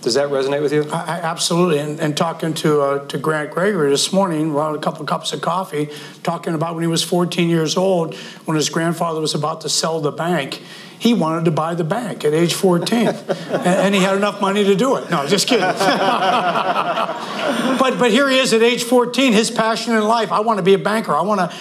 Does that resonate with you? Absolutely. And talking to Grant Gregory this morning, around a couple of cups of coffee, talking about when he was 14 years old, when his grandfather was about to sell the bank. He wanted to buy the bank at age 14, and he had enough money to do it. No, just kidding. But here he is at age 14. His passion in life: I want to be a banker. I want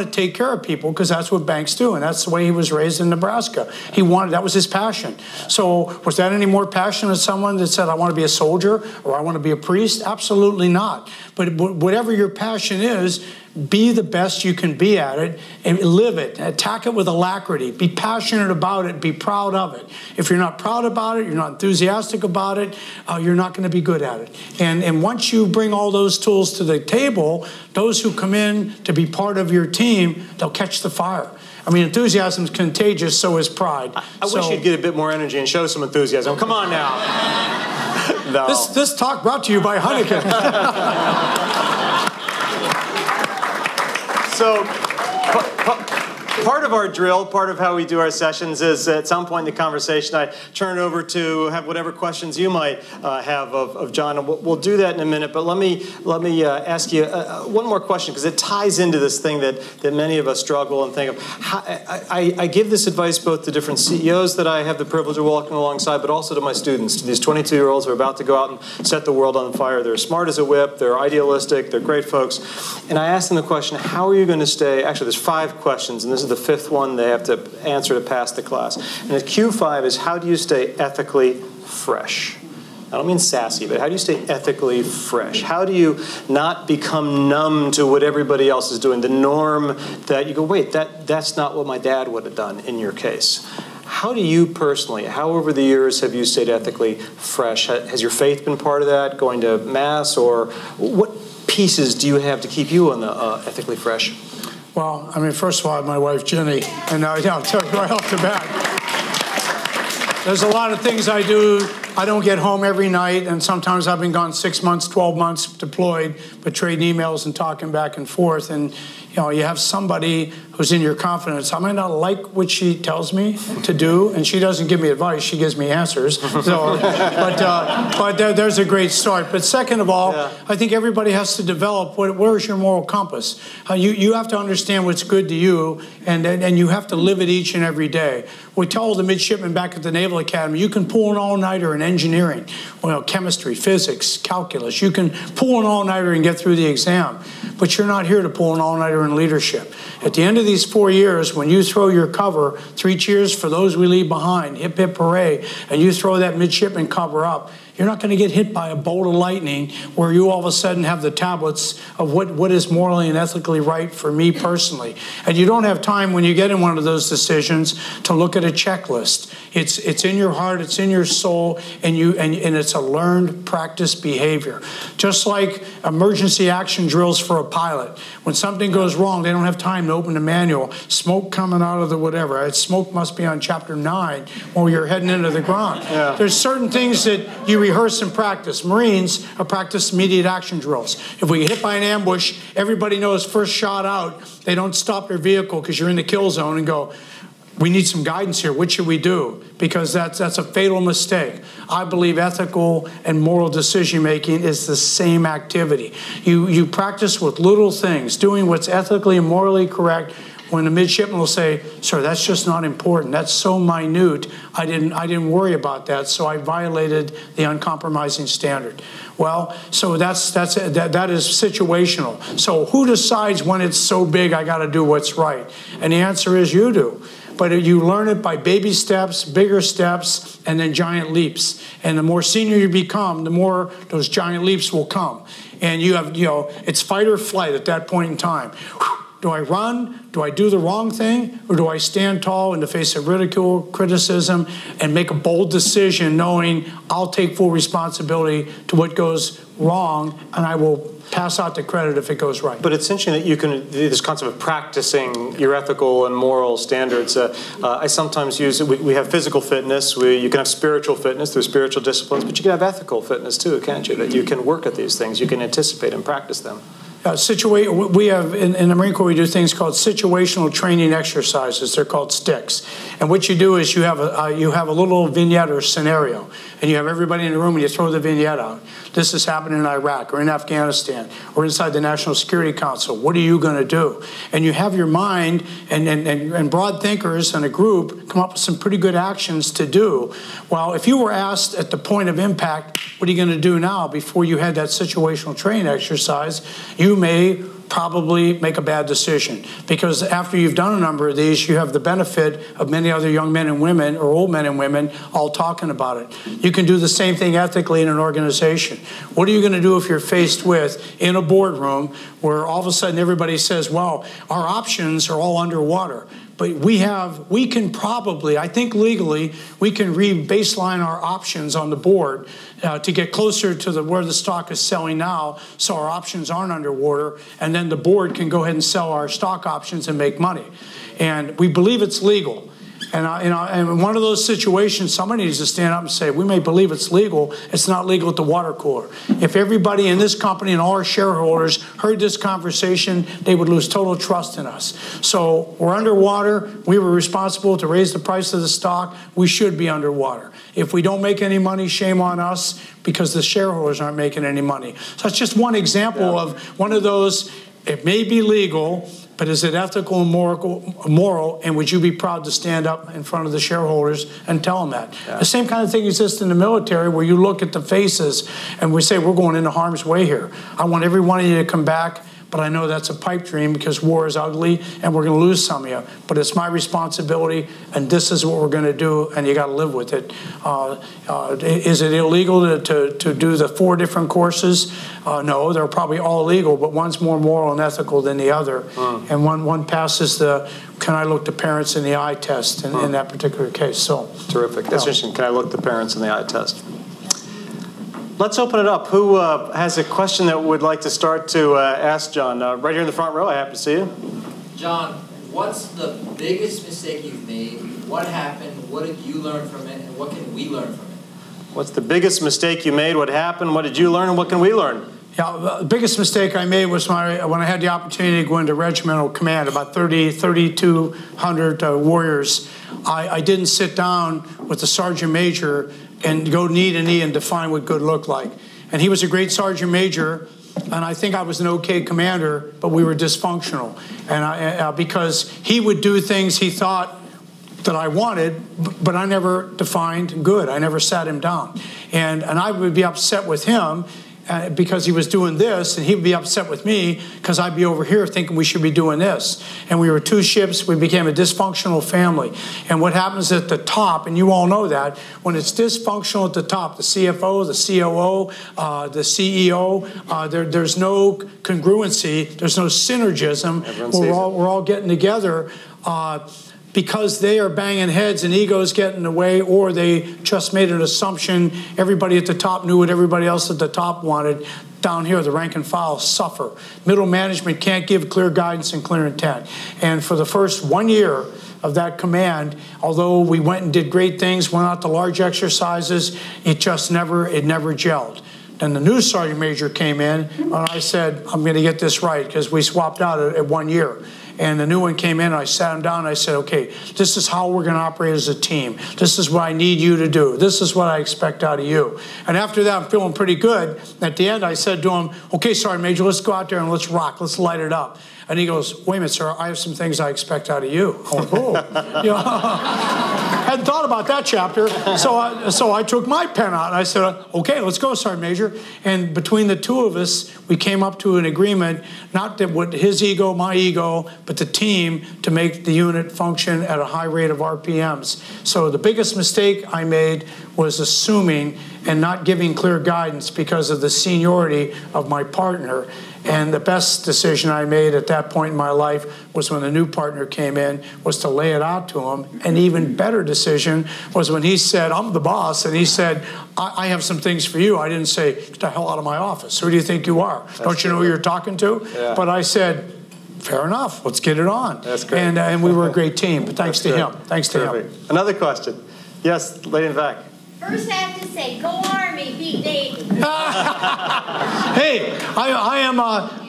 to take care of people, because that's what banks do, and that's the way he was raised in Nebraska. That was his passion. So was that any more passion than someone that said, I want to be a soldier or I want to be a priest? Absolutely not. But whatever your passion is, be the best you can be at it and live it. Attack it with alacrity. Be passionate about it. Be proud of it. If you're not proud about it, you're not enthusiastic about it, you're not going to be good at it. And once you bring all those tools to the table, those who come in to be part of your team, they'll catch the fire. I mean, enthusiasm is contagious, so is pride. I wish you'd get a bit more energy and show some enthusiasm. Come on now. No. This talk brought to you by Heineken. So part of our drill, part of how we do our sessions is at some point in the conversation, I turn it over to have whatever questions you might have of John. And we'll do that in a minute. But let me ask you one more question, because it ties into this thing that many of us struggle and think of. I give this advice both to different CEOs that I have the privilege of walking alongside, but also to my students, to these 22-year-olds who are about to go out and set the world on fire. They're smart as a whip. They're idealistic. They're great folks. And I ask them the question, how are you going to stay? Actually, there's 5 questions, and this is the 5th one they have to answer to pass the class. And the Q5 is, how do you stay ethically fresh? I don't mean sassy, but how do you stay ethically fresh? How do you not become numb to what everybody else is doing, the norm that you go, wait, that's not what my dad would have done in your case? How do you personally, how over the years have you stayed ethically fresh? Has your faith been part of that, going to Mass, or what pieces do you have to keep you on the ethically fresh? Well, I mean, first of all, I have my wife, Jenny, and I'll tell you right off the bat. There's a lot of things I do. I don't get home every night, and sometimes I've been gone 6 months, 12 months deployed, but trading emails and talking back and forth. And you have somebody who's in your confidence. I might not like what she tells me to do, and she doesn't give me advice. She gives me answers. So, but there's a great start. But second of all, I think everybody has to develop where's your moral compass. You have to understand what's good to you, and you have to live it each and every day. We tell the midshipmen back at the Naval Academy, you can pull an all-nighter in engineering, chemistry, physics, calculus. You can pull an all-nighter and get through the exam, but you're not here to pull an all-nighter in leadership. At the end of these 4 years, when you throw your cover, 3 cheers for those we leave behind, hip, hip, hooray, and you throw that midshipman cover up, you're not going to get hit by a bolt of lightning where you all of a sudden have the tablets of what is morally and ethically right for me personally. And you don't have time when you get in one of those decisions to look at a checklist. It's in your heart, it's in your soul, and it's a learned practice behavior. Just like emergency action drills for a pilot. When something goes wrong, they don't have time to open the manual. Smoke coming out of the whatever. Smoke must be on chapter 9 while you're heading into the ground. Yeah. There's certain things that you rehearse and practice. Marines are practice immediate action drills. If we get hit by an ambush, everybody knows first shot out, they don't stop their vehicle because you're in the kill zone and go, we need some guidance here. What should we do? Because that's a fatal mistake. I believe ethical and moral decision-making is the same activity. You practice with little things, doing what's ethically and morally correct. When a midshipman will say, sir, that's just not important. That's so minute. I didn't worry about that, so I violated the uncompromising standard. Well, so that is situational. So who decides when it's so big I got to do what's right? And the answer is you do. But you learn it by baby steps, bigger steps, and then giant leaps. And the more senior you become, the more those giant leaps will come. And you have, it's fight or flight at that point in time. Do I run? Do I do the wrong thing? Or do I stand tall in the face of ridicule, criticism, and make a bold decision knowing I'll take full responsibility to what goes wrong, and I will pass out the credit if it goes right. But it's interesting that you can, this concept of practicing your ethical and moral standards. I sometimes use it, we have physical fitness, you can have spiritual fitness through spiritual disciplines, but you can have ethical fitness too, can't you? That you can work at these things, you can anticipate and practice them. We have, in the Marine Corps, we do things called situational training exercises. They're called sticks. And what you do is you have a little vignette or scenario, and you have everybody in the room and you throw the vignette out. This is happening in Iraq or in Afghanistan or inside the National Security Council. What are you going to do? And you have your mind and broad thinkers and a group come up with some pretty good actions to do. Well, if you were asked at the point of impact, what are you going to do now before you had that situational training exercise, you may probably make a bad decision, because after you've done a number of these, you have the benefit of many other young men and women or old men and women all talking about it. You can do the same thing ethically in an organization. What are you going to do if you're faced with, in a boardroom, where all of a sudden everybody says, well, our options are all underwater? But we can probably, I think legally, we can re-baseline our options on the board to get closer to where the stock is selling now, so our options aren't underwater, and then the board can go ahead and sell our stock options and make money. And we believe it's legal. And in one of those situations, somebody needs to stand up and say, we may believe it's legal, it's not legal at the water cooler. If everybody in this company and all our shareholders heard this conversation, they would lose total trust in us. So we're underwater. We were responsible to raise the price of the stock. We should be underwater. If we don't make any money, shame on us, because the shareholders aren't making any money. So that's just one example of one of those, it may be legal, but is it ethical and moral, and would you be proud to stand up in front of the shareholders and tell them that? Yeah. The same kind of thing exists in the military, where you look at the faces and we say, we're going into harm's way here. I want every one of you to come back, but I know that's a pipe dream because war is ugly and we're going to lose some of you. But it's my responsibility, and this is what we're going to do, and you got to live with it. Is it illegal to do the 4 different courses? No, they're probably all legal, but one's more moral and ethical than the other. And one passes the can I look the parents in the eye test in that particular case. So terrific. That's interesting. Can I look the parents in the eye test? Let's open it up. Who has a question that would like to start to ask John? Right here in the front row, I happen to see you. John, what's the biggest mistake you've made? What happened? What did you learn from it? And what can we learn from it? What's the biggest mistake you made? What happened? What did you learn? And what can we learn? Yeah, the biggest mistake I made was when I had the opportunity to go into regimental command, about 3,200 warriors. I didn't sit down with the sergeant major and go knee to knee and define what good looked like. And he was a great sergeant major, and I think I was an okay commander, but we were dysfunctional. And because he would do things he thought that I wanted, but I never defined good. I never sat him down. And I would be upset with him because he was doing this, and he'd be upset with me because I'd be over here thinking we should be doing this. And we were 2 ships. We became a dysfunctional family. And what happens at the top, and you all know that, when it's dysfunctional at the top, the CFO, the COO, the CEO, there's no congruency, there's no synergism. We're all getting together because they are banging heads and egos get in the way, or they just made an assumption everybody at the top knew what everybody else at the top wanted. Down here, the rank and file suffer. Middle management can't give clear guidance and clear intent. And for the first 1 year of that command, although we went and did great things, went out to large exercises, it never gelled. Then the new sergeant major came in, and I said, I'm going to get this right, because we swapped out at 1 year. And the new one came in, and I sat him down, and I said, okay, this is how we're going to operate as a team. This is what I need you to do. This is what I expect out of you. And after that, I'm feeling pretty good. At the end, I said to him, okay, Sergeant Major, let's go out there and let's rock. Let's light it up. And he goes, wait a minute, sir, I have some things I expect out of you. I went, oh. You know, hadn't thought about that chapter. So I took my pen out, and I said, okay, let's go, Sergeant Major. And between the 2 of us, we came up to an agreement, not that with his ego, my ego, but the team, to make the unit function at a high rate of RPMs. So the biggest mistake I made was assuming and not giving clear guidance because of the seniority of my partner. And the best decision I made at that point in my life was when the new partner came in, was to lay it out to him. An even better decision was when he said, I'm the boss, and he said, I have some things for you. I didn't say, get the hell out of my office. Who do you think you are? Don't you know who you're talking to? Yeah. But I said, fair enough, let's get it on. That's great. And we were a great team, but thanks to him. Thanks to him. Another question. Yes, lady in the back. First, I have to say, go Army, beat Navy. Hey, I am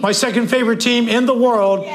my second favorite team in the world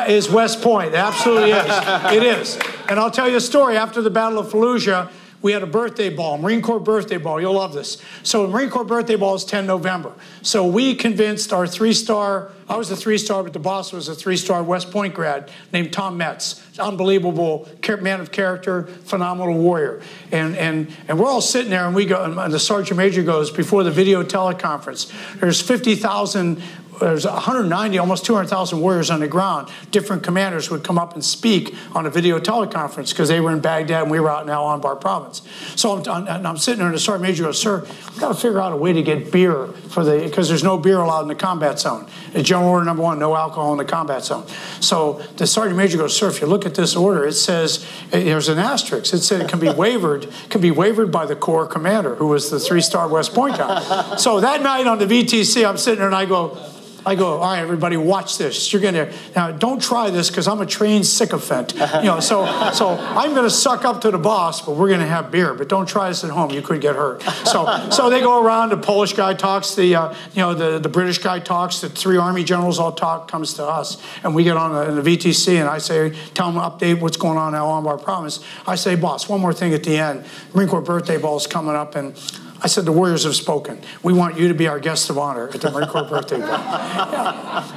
is West Point. It absolutely is. It is. And I'll tell you a story. After the Battle of Fallujah, we had a birthday ball, Marine Corps birthday ball. You'll love this. So the Marine Corps birthday ball is 10 November. So we convinced our 3-star, I was a 3-star, but the boss was a 3-star West Point grad named Tom Metz. Unbelievable man of character, phenomenal warrior. And we're all sitting there, and we go, and the Sergeant Major goes, before the video teleconference, there's 50,000, there's 190, almost 200,000 warriors on the ground. Different commanders would come up and speak on a video teleconference because they were in Baghdad and we were out in Al Anbar province. So I'm sitting there, and the Sergeant Major goes, sir, we've got to figure out a way to get beer because there's no beer allowed in the combat zone. General Order number 1, no alcohol in the combat zone. So the Sergeant Major goes, sir, if you look at this order, it says, there's an asterisk. It said it can be wavered by the Corps commander, who was the 3-star West Point guy. So that night on the VTC, I'm sitting there and I go, all right, everybody, watch this. You're gonna now don't try this because I'm a trained sycophant. So I'm gonna suck up to the boss, but we're gonna have beer. But don't try this at home; you could get hurt. So they go around. The Polish guy talks. The British guy talks. The 3 Army generals all talk. Comes to us, and we get on the VTC, and I say, tell them update what's going on in Al Anbar province. I say, boss, one more thing at the end. Marine Corps birthday ball is coming up, and I said, the warriors have spoken. We want you to be our guest of honor at the Marine Corps birthday ball.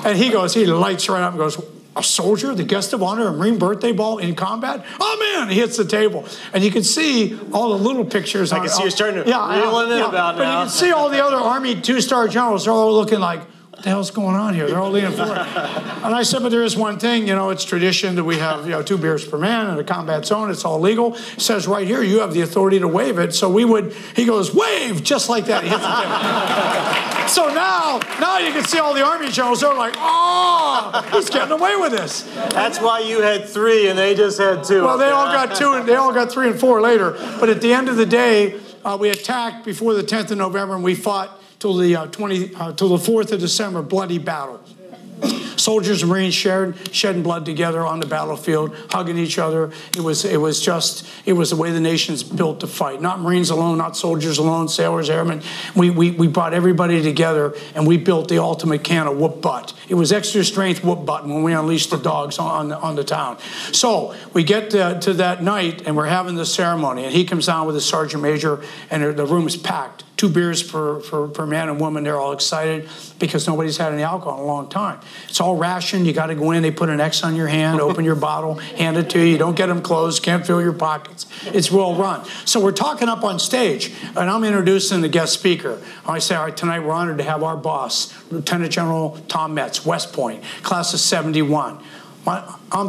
And he lights right up and goes, a soldier, the guest of honor, a Marine birthday ball in combat? Oh, man, he hits the table. And you can see all the little pictures. I can see you're starting to reel it in about now. But you can see all the other Army 2-star generals. They're all looking like, what the hell's going on here? They're all leaning forward. And I said, but there is one thing, it's tradition that we have, 2 beers per man in a combat zone. It's all legal. It says right here, you have the authority to waive it. So he goes, wave, just like that. He hits the table. So now you can see all the Army generals. They're like, oh, he's getting away with this. That's why you had 3 and they just had 2. Well, they all got 2 and they all got 3 and 4 later. But at the end of the day, we attacked before the 10th of November and we fought till the 4th of December, bloody battle. Soldiers and Marines shedding blood together on the battlefield, hugging each other. It was the way the nation's built to fight. Not Marines alone, not soldiers alone, sailors, airmen. We brought everybody together and we built the ultimate can of whoop butt. It was extra strength whoop butt when we unleashed the dogs on the town. So we get to that night and we're having the ceremony, and he comes down with his Sergeant Major, and the room is packed. 2 beers per man and woman. They're all excited because nobody's had any alcohol in a long time. It's all rationed. You got to go in. They put an X on your hand, open your bottle, hand it to you. You don't get them closed. Can't fill your pockets. It's well run. So we're talking up on stage, and I'm introducing the guest speaker. I say, all right, tonight we're honored to have our boss, Lieutenant General Tom Metz, West Point, class of 71. I'm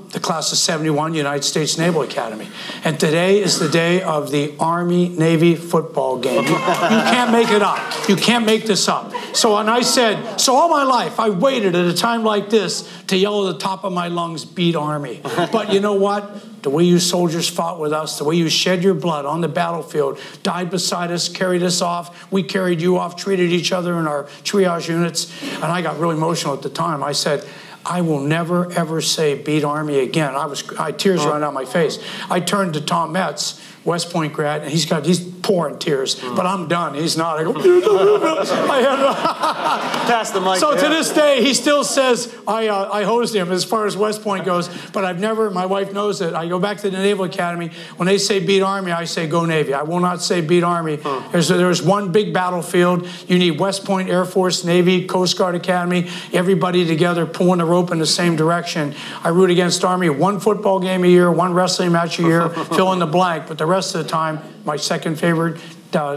the class of 71, United States Naval Academy. And today is the day of the Army-Navy football game. You can't make it up. You can't make this up. So when I said, so all my life I waited at a time like this to yell at the top of my lungs, beat Army. But you know what? The way you soldiers fought with us, the way you shed your blood on the battlefield, died beside us, carried us off, we carried you off, treated each other in our triage units. And I got really emotional at the time. I said, I will never, ever say beat Army again. Tears running down my face. I turned to Tom Metz, West Point grad, and he's pouring tears, but I'm done. He's not. I go, pass the mic. So to this day, he still says I hosed him as far as West Point goes, but I've never, my wife knows it. I go back to the Naval Academy. When they say beat Army, I say go Navy. I will not say beat Army. There's one big battlefield. You need West Point, Air Force, Navy, Coast Guard Academy, everybody together pulling the rope in the same direction. I root against Army 1 football game a year, 1 wrestling match a year, fill in the blank, but the rest of the time, my second favorite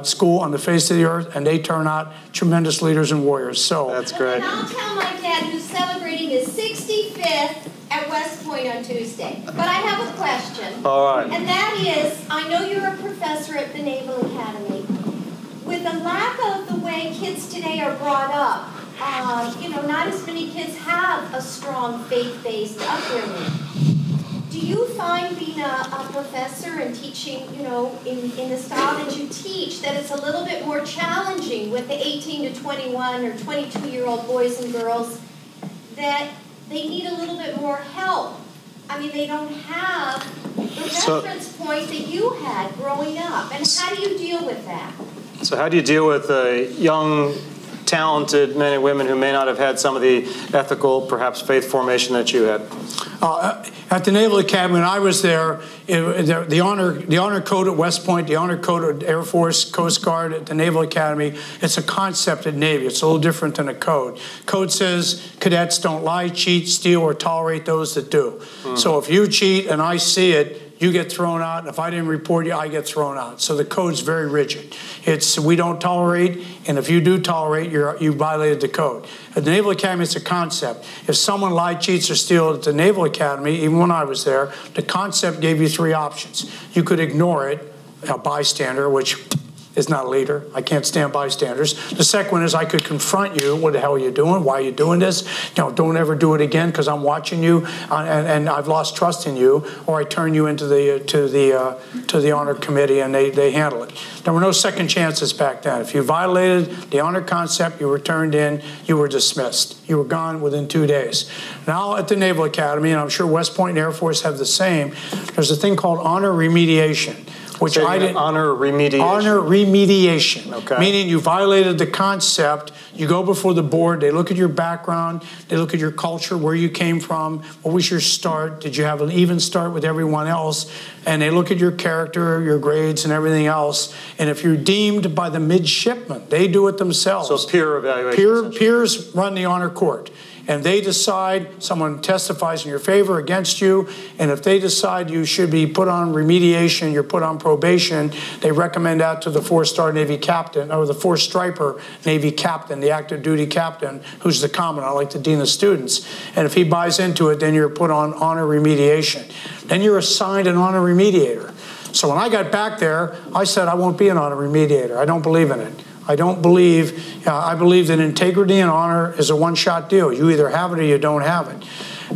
school on the face of the earth, and they turn out tremendous leaders and warriors. So that's great. And I'll tell my dad, who's celebrating his 65th at West Point on Tuesday. But I have a question. All right. And that is, I know you're a professor at the Naval Academy. with the lack of the way kids today are brought up, you know, not as many kids have a strong faith-based upbringing. Do you find being a professor and teaching, you know, in the style that you teach, that it's a little bit more challenging with the 18 to 21 or 22-year-old boys and girls, that they need a little bit more help? I mean, they don't have the reference point that you had growing up. And how do you deal with that? So how do you deal with young, talented men and women who may not have had some of the ethical, perhaps faith formation that you had? At the Naval Academy, when I was there, the honor code at West Point, the honor code at Air Force, Coast Guard, at the Naval Academy, it's a concept at Navy. It's a little different than a code. Code says cadets don't lie, cheat, steal, or tolerate those that do. So if you cheat and I see it, you get thrown out, and if I didn't report you, I get thrown out. So the code's very rigid. It's we don't tolerate, and if you do tolerate, you violated the code. At the Naval Academy, it's a concept. If someone lied, cheats, or steals at the Naval Academy, even when I was there, the concept gave you 3 options. You could ignore it, a bystander, which is not a leader. I can't stand bystanders. The second one is I could confront you. What the hell are you doing? Why are you doing this? You know, don't ever do it again because I'm watching you and I've lost trust in you. Or I turn you into to the honor committee and they handle it. There were no second chances back then. If you violated the honor concept, you were turned in, you were dismissed. You were gone within 2 days. Now at the Naval Academy, and I'm sure West Point and Air Force have the same, there's a thing called honor remediation. Which so I didn't. Honor remediation. Honor remediation. Okay. Meaning you violated the concept. You go before the board. They look at your background. They look at your culture, where you came from. What was your start? Did you have an even start with everyone else? And they look at your character, your grades, and everything else. And if you're deemed by the midshipmen, they do it themselves. So peer evaluation. Peers run the honor court. And they decide, someone testifies in your favor, against you, and if they decide you should be put on remediation, you're put on probation, they recommend that to the 4-star Navy captain, or the 4-striper Navy captain, the active duty captain, who's the commandant, like the dean of students. And if he buys into it, then you're put on honor remediation. Then you're assigned an honor remediator. So when I got back there, I said I won't be an honor remediator. I don't believe in it. I don't believe, I believe that integrity and honor is a one-shot deal. You either have it or you don't have it.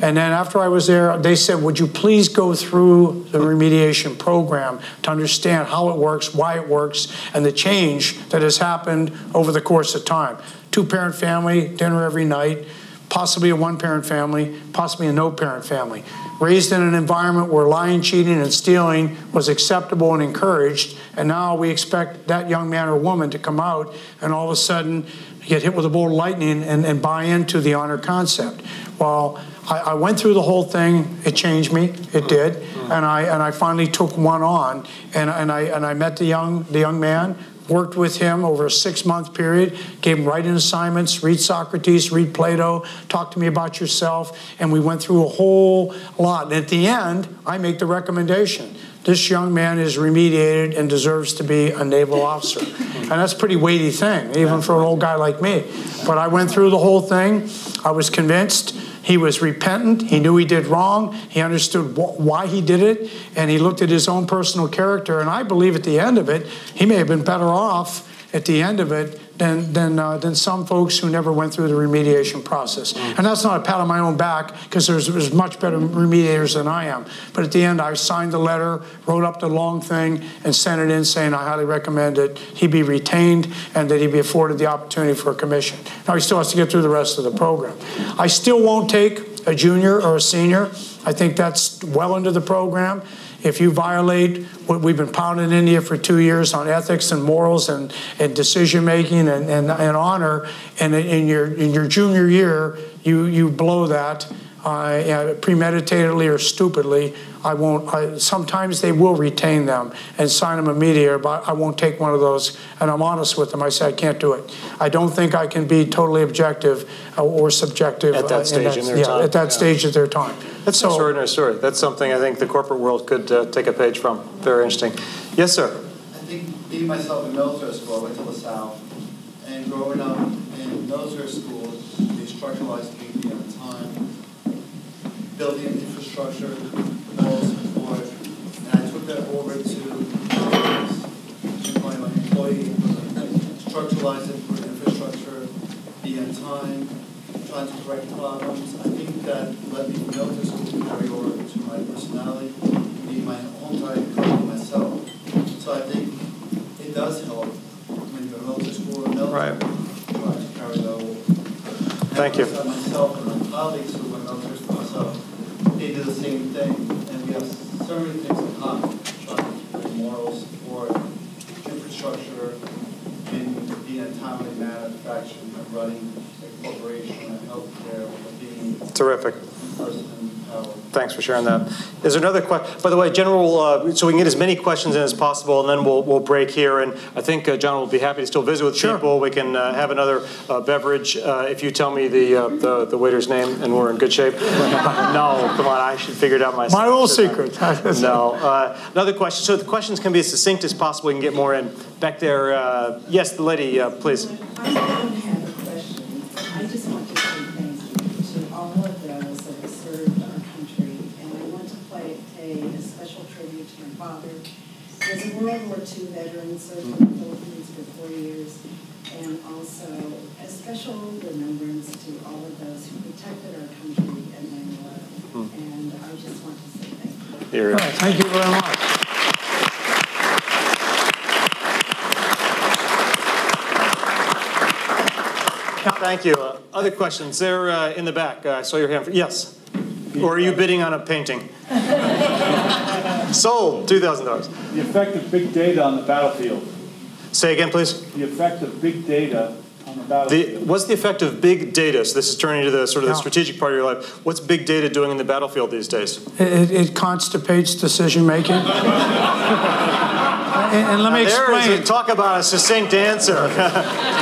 And then after I was there, they said, would you please go through the remediation program to understand how it works, why it works, and the change that has happened over the course of time. 2-parent family, dinner every night, possibly a 1-parent family, possibly a no-parent family. Raised in an environment where lying, cheating, and stealing was acceptable and encouraged, and now we expect that young man or woman to come out and all of a sudden get hit with a bolt of lightning and buy into the honor concept. Well, I went through the whole thing. It changed me. It did, and I finally took one on, and I met the young man. Worked with him over a 6-month period, gave him writing assignments, read Socrates, read Plato, talk to me about yourself, and we went through a whole lot. And at the end, I make the recommendation. This young man is remediated and deserves to be a naval officer. And that's a pretty weighty thing, even for an old guy like me. But I went through the whole thing. I was convinced. He was repentant. He knew he did wrong. He understood why he did it. And he looked at his own personal character. And I believe at the end of it, he may have been better off at the end of it than some folks who never went through the remediation process. And that's not a pat on my own back, because there's much better remediators than I am. But at the end, I signed the letter, wrote up the long thing, and sent it in saying I highly recommend that he be retained and that he be afforded the opportunity for a commission. Now, he still has to get through the rest of the program. I still won't take a junior or a senior. I think that's well into the program. If you violate what we've been pounding into you for 2 years on ethics and morals and decision making and honor, and in your junior year you blow that premeditatedly or stupidly, I won't. Sometimes they will retain them and sign them immediately, but I won't take one of those. And I'm honest with them. I say I can't do it. I don't think I can be totally objective or subjective at that stage in their time. At that stage of their time. That's an extraordinary story. That's something I think the corporate world could take a page from. Very interesting. Yes, sir. I think being myself in military school, I went to LaSalle, and growing up in military school, they structuralized me at the time, building infrastructure, moral support, and I took that over to my employee. structuralize it for infrastructure, be on time, trying to correct problems. I think that led me from military school to carry over to my personality, be my own type of myself. So I think it does help when you're in military school or military. Right. Try to carry that over. Thank you. Myself and my colleagues who went military school myself, they do the same thing. And we have so many things in common. Trying to create moral support, infrastructure, in being a timely manufacturing and running a corporation and healthcare, being Terrific. person in power. Thanks for sharing that. Is there another question? By the way, General, so we can get as many questions in as possible, and then we'll break here. And I think John will be happy to still visit with people. We can have another beverage if you tell me the waiter's name, and we're in good shape. No, come on, I should figure it out myself. My little secret. No. Another question. So the questions can be as succinct as possible. We can get more in. Back there, yes, the lady, please. I don't have a question. I just want to say thank you to all of those that have served our country, and I want to pay a special tribute to my father. He was a World War II veteran, served in the Philippines for 4 years, and also a special remembrance to all of those who protected our country at 9/11. And I just want to say thank you. Here. Thank you very much. Thank you. Other questions? There in the back. I saw your hand. Yes. Or are you bidding on a painting? Sold. $2,000. The effect of big data on the battlefield. Say again, please. The effect of big data on the battlefield. What's the effect of big data? So this is turning to the sort of the strategic part of your life. What's big data doing in the battlefield these days? It constipates decision making. And let me explain. Talk about a succinct answer.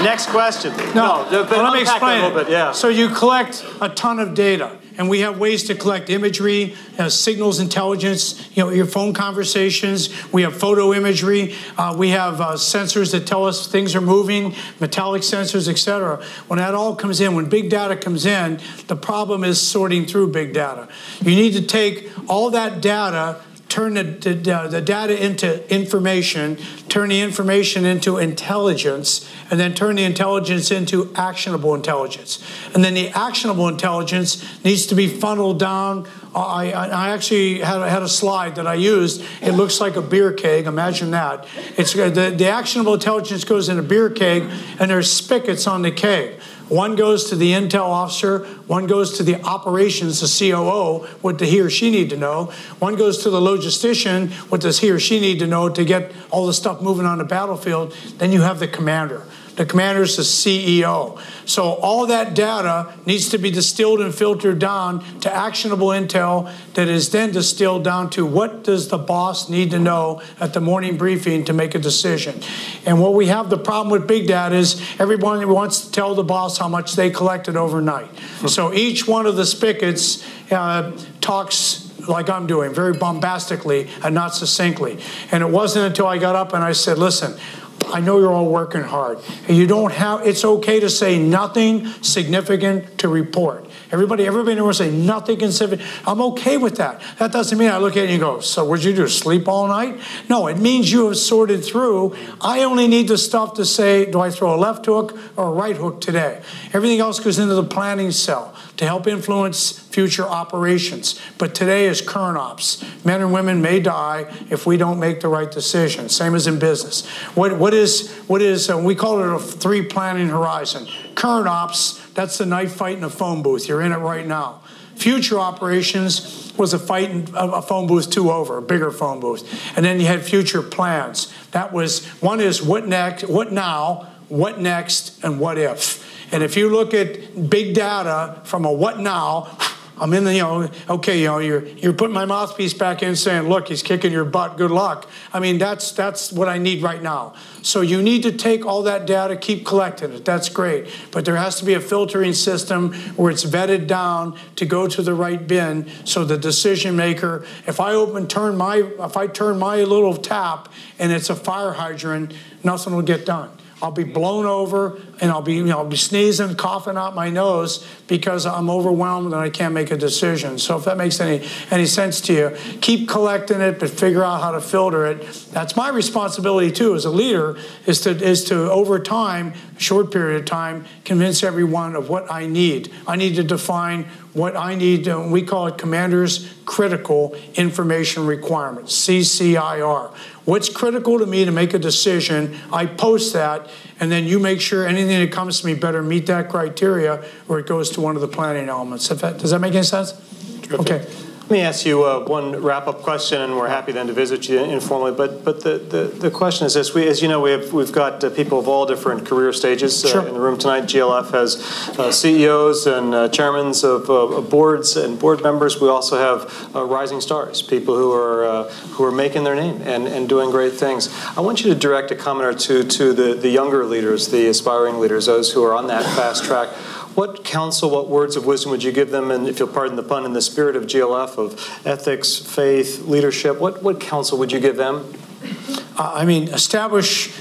Next question. No, but let me explain a little bit. Yeah. So you collect a ton of data, and we have ways to collect imagery, signals intelligence, your phone conversations. We have photo imagery. We have sensors that tell us things are moving, metallic sensors, etc. When that all comes in, when big data comes in, the problem is sorting through big data. You need to take all that data, turn the data into information, turn the information into intelligence, and then turn the intelligence into actionable intelligence. And then the actionable intelligence needs to be funneled down. I actually had a slide that I used. It looks like a beer keg. Imagine that. It's the actionable intelligence goes in a beer keg, and there's spigots on the keg. One goes to the intel officer, one goes to the operations, the COO, what does he or she need to know. One goes to the logistician, what does he or she need to know to get all the stuff moving on the battlefield. Then you have the commander. The commander is the CEO. So all that data needs to be distilled and filtered down to actionable intel that is then distilled down to what does the boss need to know at the morning briefing to make a decision. And what we have the problem with big data is everyone wants to tell the boss how much they collected overnight. So each one of the spigots talks like I'm doing, very bombastically and not succinctly. And it wasn't until I got up and I said, listen, I know you're all working hard. And you don't have, it's okay to say nothing significant to report. Everybody wants to say nothing significant. I'm okay with that. That doesn't mean I look at you and go, so what'd you do, sleep all night? No, it means you have sorted through. I only need the stuff to say, do I throw a left hook or a right hook today? Everything else goes into the planning cell to help influence future operations. But today is current ops. Men and women may die if we don't make the right decision. Same as in business. What is we call it a 3 planning horizon. Current ops, that's the night fight in a phone booth. You're in it right now. Future operations was a fight in a phone booth 2 over, a bigger phone booth. And then you had future plans. That was, one is what next, what now, what next, and what if. And if you look at big data from a what now, I'm in the, okay, you're putting my mouthpiece back in saying, look, he's kicking your butt, good luck. I mean, that's what I need right now. So you need to take all that data, keep collecting it, that's great. But there has to be a filtering system where it's vetted down to go to the right bin so the decision maker, if I turn my little tap and it's a fire hydrant, nothing will get done. I'll be blown over and I'll be sneezing, coughing out my nose because I'm overwhelmed and I can't make a decision. So if that makes any sense to you, keep collecting it, but figure out how to filter it. That's my responsibility too as a leader, is to over time, a short period of time, convince everyone of what I need. I need to define what I need. We call it Commander's Critical Information Requirements, CCIR. What's critical to me to make a decision, I post that, and then you make sure anything that comes to me better meet that criteria, or it goes to one of the planning elements. Does that make any sense? Terrific. Okay. Let me ask you one wrap-up question, and we're happy then to visit you informally. But the question is this: as you know, we've got people of all different career stages Sure. in the room tonight. GLF has CEOs and chairmen of boards and board members. We also have rising stars, people who are making their name and doing great things. I want you to direct a comment or two to the younger leaders, the aspiring leaders, those who are on that fast track. What counsel, what words of wisdom would you give them, and if you'll pardon the pun, in the spirit of GLF, of ethics, faith, leadership, what counsel would you give them? Establish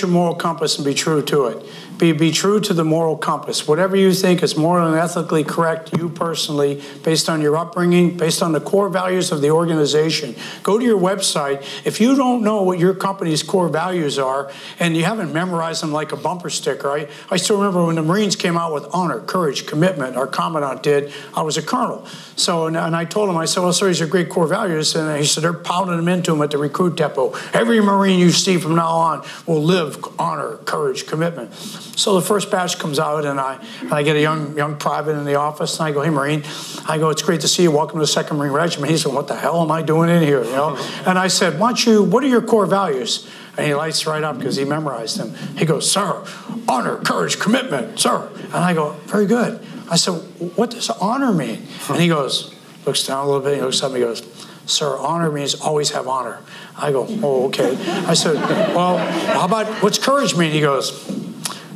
your moral compass and be true to it. Be true to the moral compass. Whatever you think is moral and ethically correct, you personally, based on your upbringing, based on the core values of the organization. Go to your website. If you don't know what your company's core values are, and you haven't memorized them like a bumper sticker, I still remember when the Marines came out with honor, courage, commitment, our commandant did. I was a colonel. So, and I told him, I said, well, sir, these are great core values. And he said, they're pounding them into him at the recruit depot. Every Marine you see from now on will live honor, courage, commitment. So the first batch comes out, and I get a young private in the office, and I go, hey, Marine. I go, it's great to see you. Welcome to the 2nd Marine Regiment. He said, what the hell am I doing in here? And I said, what are your core values? And he lights right up because he memorized them. He goes, sir, honor, courage, commitment, sir. And I go, very good. I said, what does honor mean? And he goes, looks down a little bit, he looks up, and he goes, sir, honor means always have honor. I go, oh, okay. I said, well, how about, what's courage mean? He goes,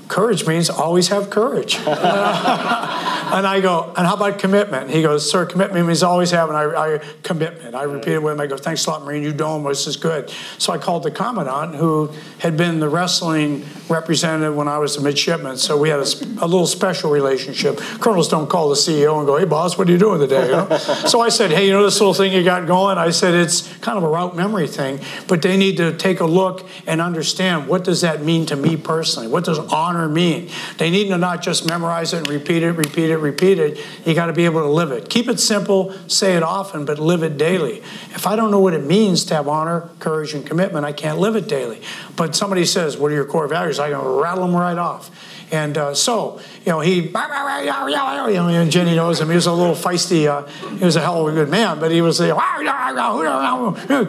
courage means always have courage. And I go, and how about commitment? He goes, sir, commitment means always have, and I commitment. I repeated with him. I go, thanks a lot, Marine. You know this is good. So I called the commandant, who had been the wrestling representative when I was a midshipman. So we had a little special relationship. Colonels don't call the CEO and go, hey, boss, what are you doing today? So I said, hey, this little thing you got going? I said, it's kind of a route memory thing, but they need to take a look and understand, what does that mean to me personally? What does honor mean? They need to not just memorize it and repeat it. You got to be able to live it. Keep it simple, say it often, but live it daily. If I don't know what it means to have honor, courage, and commitment, I can't live it daily. But somebody says, what are your core values? I can rattle them right off. And and Jenny knows him. He was a little feisty. He was a hell of a good man, but he was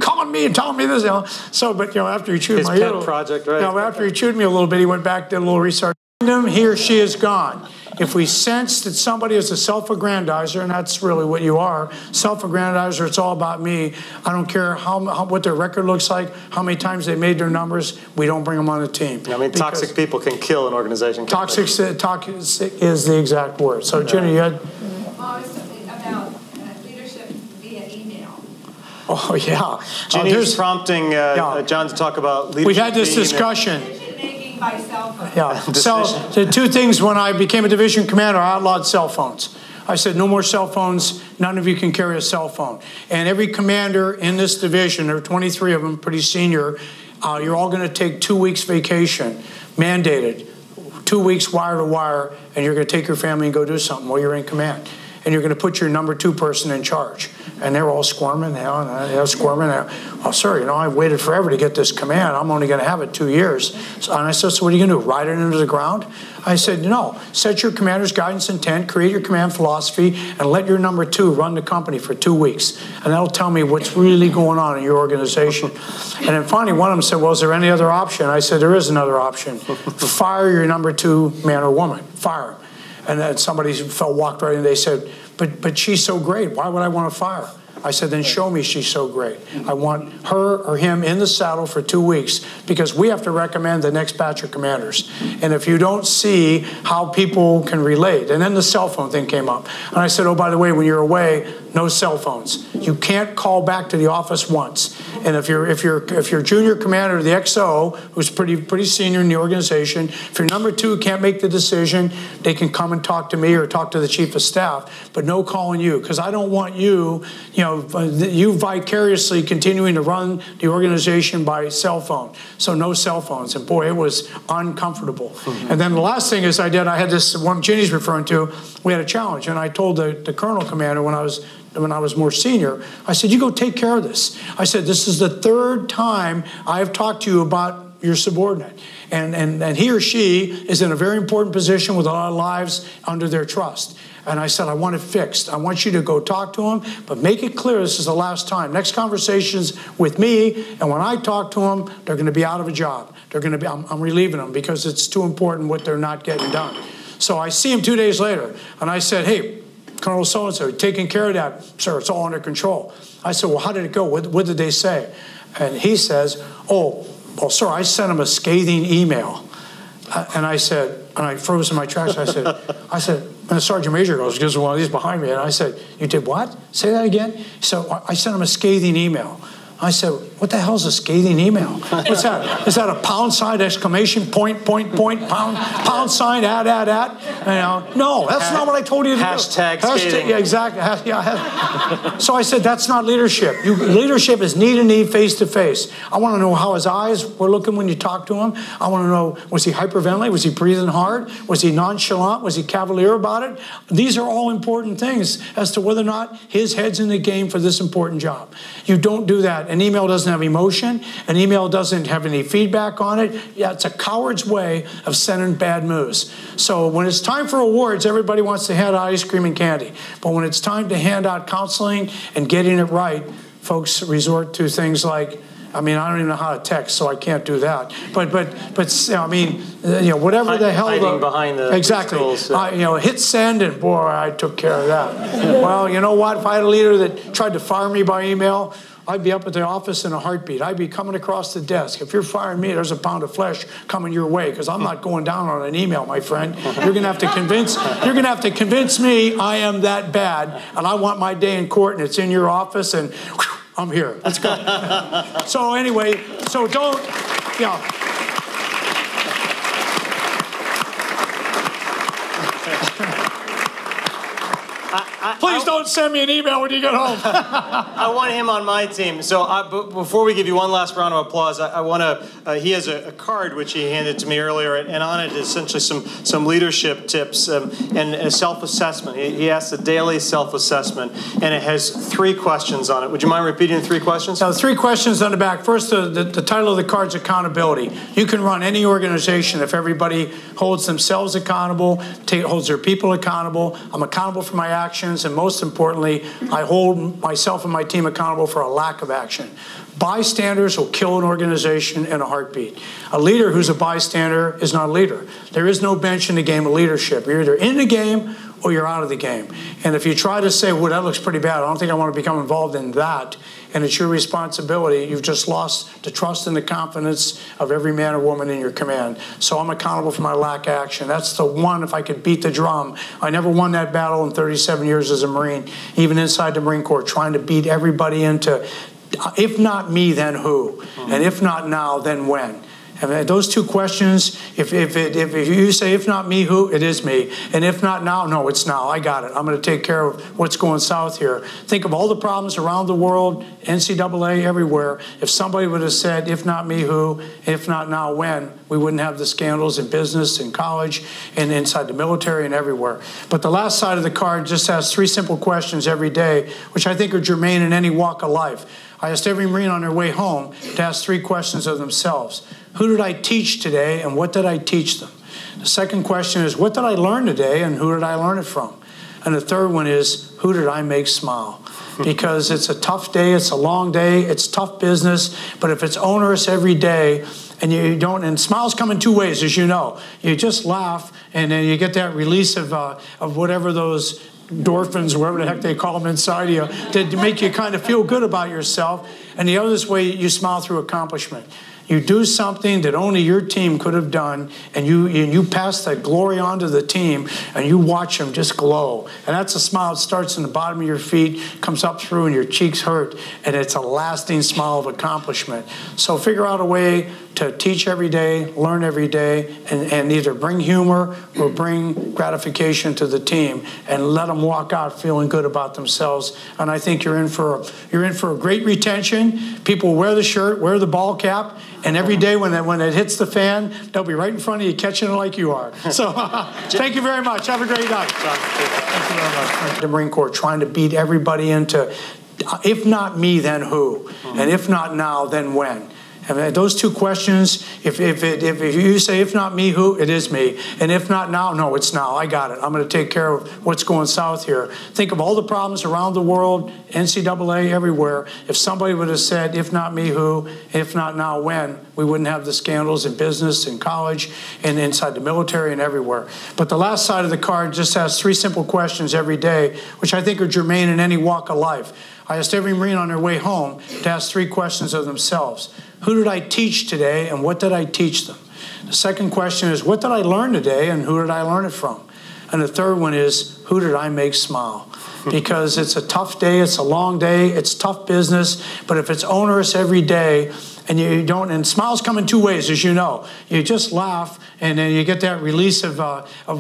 calling me and telling me this. So, but after he chewed his my pet ear, project, right? After he chewed me a little bit, he went back, did a little research. He or she is gone. If we sense that somebody is a self-aggrandizer, and that's really what you are, self-aggrandizer, it's all about me. I don't care what their record looks like, how many times they made their numbers, we don't bring them on the team. Toxic people can kill an organization. Toxic is the exact word. So, Jenny, you had... I was talking about leadership via email. Oh, yeah. Jenny's prompting John to talk about leadership. We've had this discussion. By cell phone. Yeah. So the two things: when I became a division commander, I outlawed cell phones. I said, no more cell phones. None of you can carry a cell phone. And every commander in this division, there are 23 of them, pretty senior, you're all going to take 2 weeks vacation, mandated, 2 weeks wire to wire, and you're going to take your family and go do something while you're in command. And you're going to put your number 2 person in charge. And they're all squirming now, and they're squirming now. Oh, sir, I've waited forever to get this command. I'm only going to have it 2 years. And I said, so what are you going to do, ride it into the ground? I said, no, set your commander's guidance intent, create your command philosophy, and let your number 2 run the company for 2 weeks. And that'll tell me what's really going on in your organization. And then finally, one of them said, well, is there any other option? I said, there is another option. Fire your number 2 man or woman. Fire him. And then somebody walked right in, they said, but she's so great, why would I want to fire her? I said, then show me she's so great. I want her or him in the saddle for 2 weeks because we have to recommend the next batch of commanders. And if you don't see how people can relate, and then the cell phone thing came up. And I said, oh, by the way, when you're away, no cell phones. You can't call back to the office once. And if you're junior commander of the XO, who's pretty senior in the organization, if your number 2 can't make the decision, they can come and talk to me or talk to the chief of staff, but no calling you, because I don't want you vicariously continuing to run the organization by cell phone. So no cell phones. And boy, it was uncomfortable. And then the last thing is I had this one Ginny's referring to, we had a challenge, and I told the colonel commander when I was more senior, I said, you go take care of this. I said, this is the 3rd time I've talked to you about your subordinate. And he or she is in a very important position with a lot of lives under their trust. And I said, I want it fixed. I want you to go talk to him, but make it clear this is the last time. Next conversation's with me, and when I talk to them, they're going to be out of a job. They're going to be, I'm relieving them because it's too important what they're not getting done. So I see him 2 days later, and I said, hey, Colonel so-and-so, taking care of that, sir, it's all under control. I said, well, how did it go? What did they say? And he says, oh, sir, I sent him a scathing email. And I said, and I froze in my tracks. I said, and the sergeant major goes, gives one of these behind me. And I said, you did what? Say that again? So I sent him a scathing email. I said, what the hell is a scathing email? What's that? Is that a pound sign, exclamation, point, pound sign, at? No, that's not what I told you to do. Hashtag scathing. Yeah, exactly. So I said, that's not leadership. Leadership is knee to knee, face to face. I want to know how his eyes were looking when you talked to him. I want to know, was he hyperventilating? Was he breathing hard? Was he nonchalant? Was he cavalier about it? These are all important things as to whether or not his head's in the game for this important job. You don't do that. An email doesn't have emotion. An email doesn't have any feedback on it. Yeah, it's a coward's way of sending bad news. So when it's time for awards, everybody wants to hand out ice cream and candy. But when it's time to hand out counseling and getting it right, folks resort to things like, I mean, I don't even know how to text, so I can't do that. But I mean, whatever the hell. Hiding behind the exactly. schools, hit send, and boy, I took care of that. Well, you know what? If I had a leader that tried to fire me by email, I'd be up at the office in a heartbeat. I'd be coming across the desk. If you're firing me, there's a pound of flesh coming your way, because I'm not going down on an email, my friend. You're gonna have to convince me I am that bad, and I want my day in court, and it's in your office, and whew, I'm here. Let's go. So anyway, so don't, please don't send me an email when you get home. I want him on my team. So before we give you one last round of applause, I want to, he has a card which he handed to me earlier, and on it is essentially some leadership tips and a self-assessment. He asked a daily self-assessment, and it has 3 questions on it. Would you mind repeating the 3 questions? Now, 3 questions on the back. First, the title of the card is accountability. You can run any organization if everybody holds themselves accountable, holds their people accountable. I'm accountable for my actions, and most importantly, I hold myself and my team accountable for a lack of action. Bystanders will kill an organization in a heartbeat. A leader who's a bystander is not a leader. There is no bench in the game of leadership. You're either in the game or you're out of the game. And if you try to say, well, that looks pretty bad, I don't think I want to become involved in that, and it's your responsibility, you've just lost the trust and the confidence of every man or woman in your command. So I'm accountable for my lack of action. That's the one, if I could beat the drum. I never won that battle in 37 years as a Marine, even inside the Marine Corps, trying to beat everybody into, if not me, then who? And if not now, then when? And those 2 questions, if you say, if not me, who? It is me. And if not now, no, it's now. I got it. I'm going to take care of what's going south here. Think of all the problems around the world, NCAA, everywhere. If somebody would have said, if not me, who? If not now, when? We wouldn't have the scandals in business, in college, and inside the military, and everywhere. But the last side of the card just has 3 simple questions every day, which I think are germane in any walk of life. I asked every Marine on their way home to ask 3 questions of themselves. Who did I teach today, and what did I teach them? The second question is, what did I learn today, and who did I learn it from? And the third one is, who did I make smile? Because it's a tough day, it's a long day, it's tough business, but if it's onerous every day, and you don't, and smiles come in 2 ways, as you know. You just laugh, and then you get that release of whatever those endorphins, whatever the heck they call them inside you, to make you kind of feel good about yourself. And the other way, you smile through accomplishment. You do something that only your team could have done, and you pass that glory on to the team, and you watch them just glow. And that's a smile that starts in the bottom of your feet, comes up through, and your cheeks hurt, and it's a lasting smile of accomplishment. So figure out a way to teach every day, learn every day, and either bring humor or bring gratification to the team, and let them walk out feeling good about themselves. And I think you're in for a great retention. People wear the shirt, wear the ball cap, and every day when it hits the fan, they'll be right in front of you catching it like you are. So thank you very much. Have a great night. Thank you very much. The Marine Corps trying to beat everybody into, if not me, then who? And if not now, then when? And those two questions, if you say, if not me, who? It is me. And if not now, no, it's now. I got it. I'm going to take care of what's going south here. Think of all the problems around the world, NCAA, everywhere. If somebody would have said, if not me, who? If not now, when? We wouldn't have the scandals in business, in college, and inside the military, and everywhere. But the last side of the card just asks 3 simple questions every day, which I think are germane in any walk of life. I asked every Marine on their way home to ask 3 questions of themselves. Who did I teach today, and what did I teach them? The second question is, what did I learn today, and who did I learn it from? And the third one is, who did I make smile? Because it's a tough day, it's a long day, it's tough business, but if it's onerous every day, and you don't, and smiles come in 2 ways, as you know. You just laugh, and then you get that release of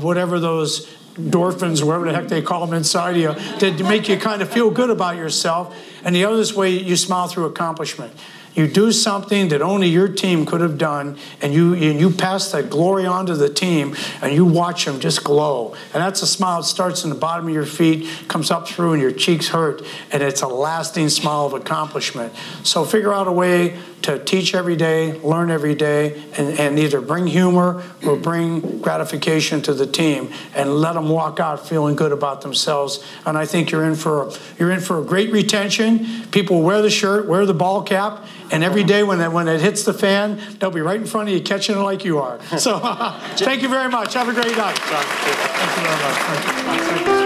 whatever those endorphins, whatever the heck they call them inside you, to make you kind of feel good about yourself. And the other way, you smile through accomplishment. You do something that only your team could have done, and you pass that glory on to the team, and you watch them just glow. And that's a smile that starts in the bottom of your feet, comes up through, and your cheeks hurt, and it's a lasting smile of accomplishment. So figure out a way to teach every day, learn every day, and either bring humor or bring gratification to the team, and let them walk out feeling good about themselves. And I think you're in for a great retention. People wear the shirt, wear the ball cap, and every day when it hits the fan, they'll be right in front of you catching it like you are. So thank you very much. Have a great night. Thank you very much.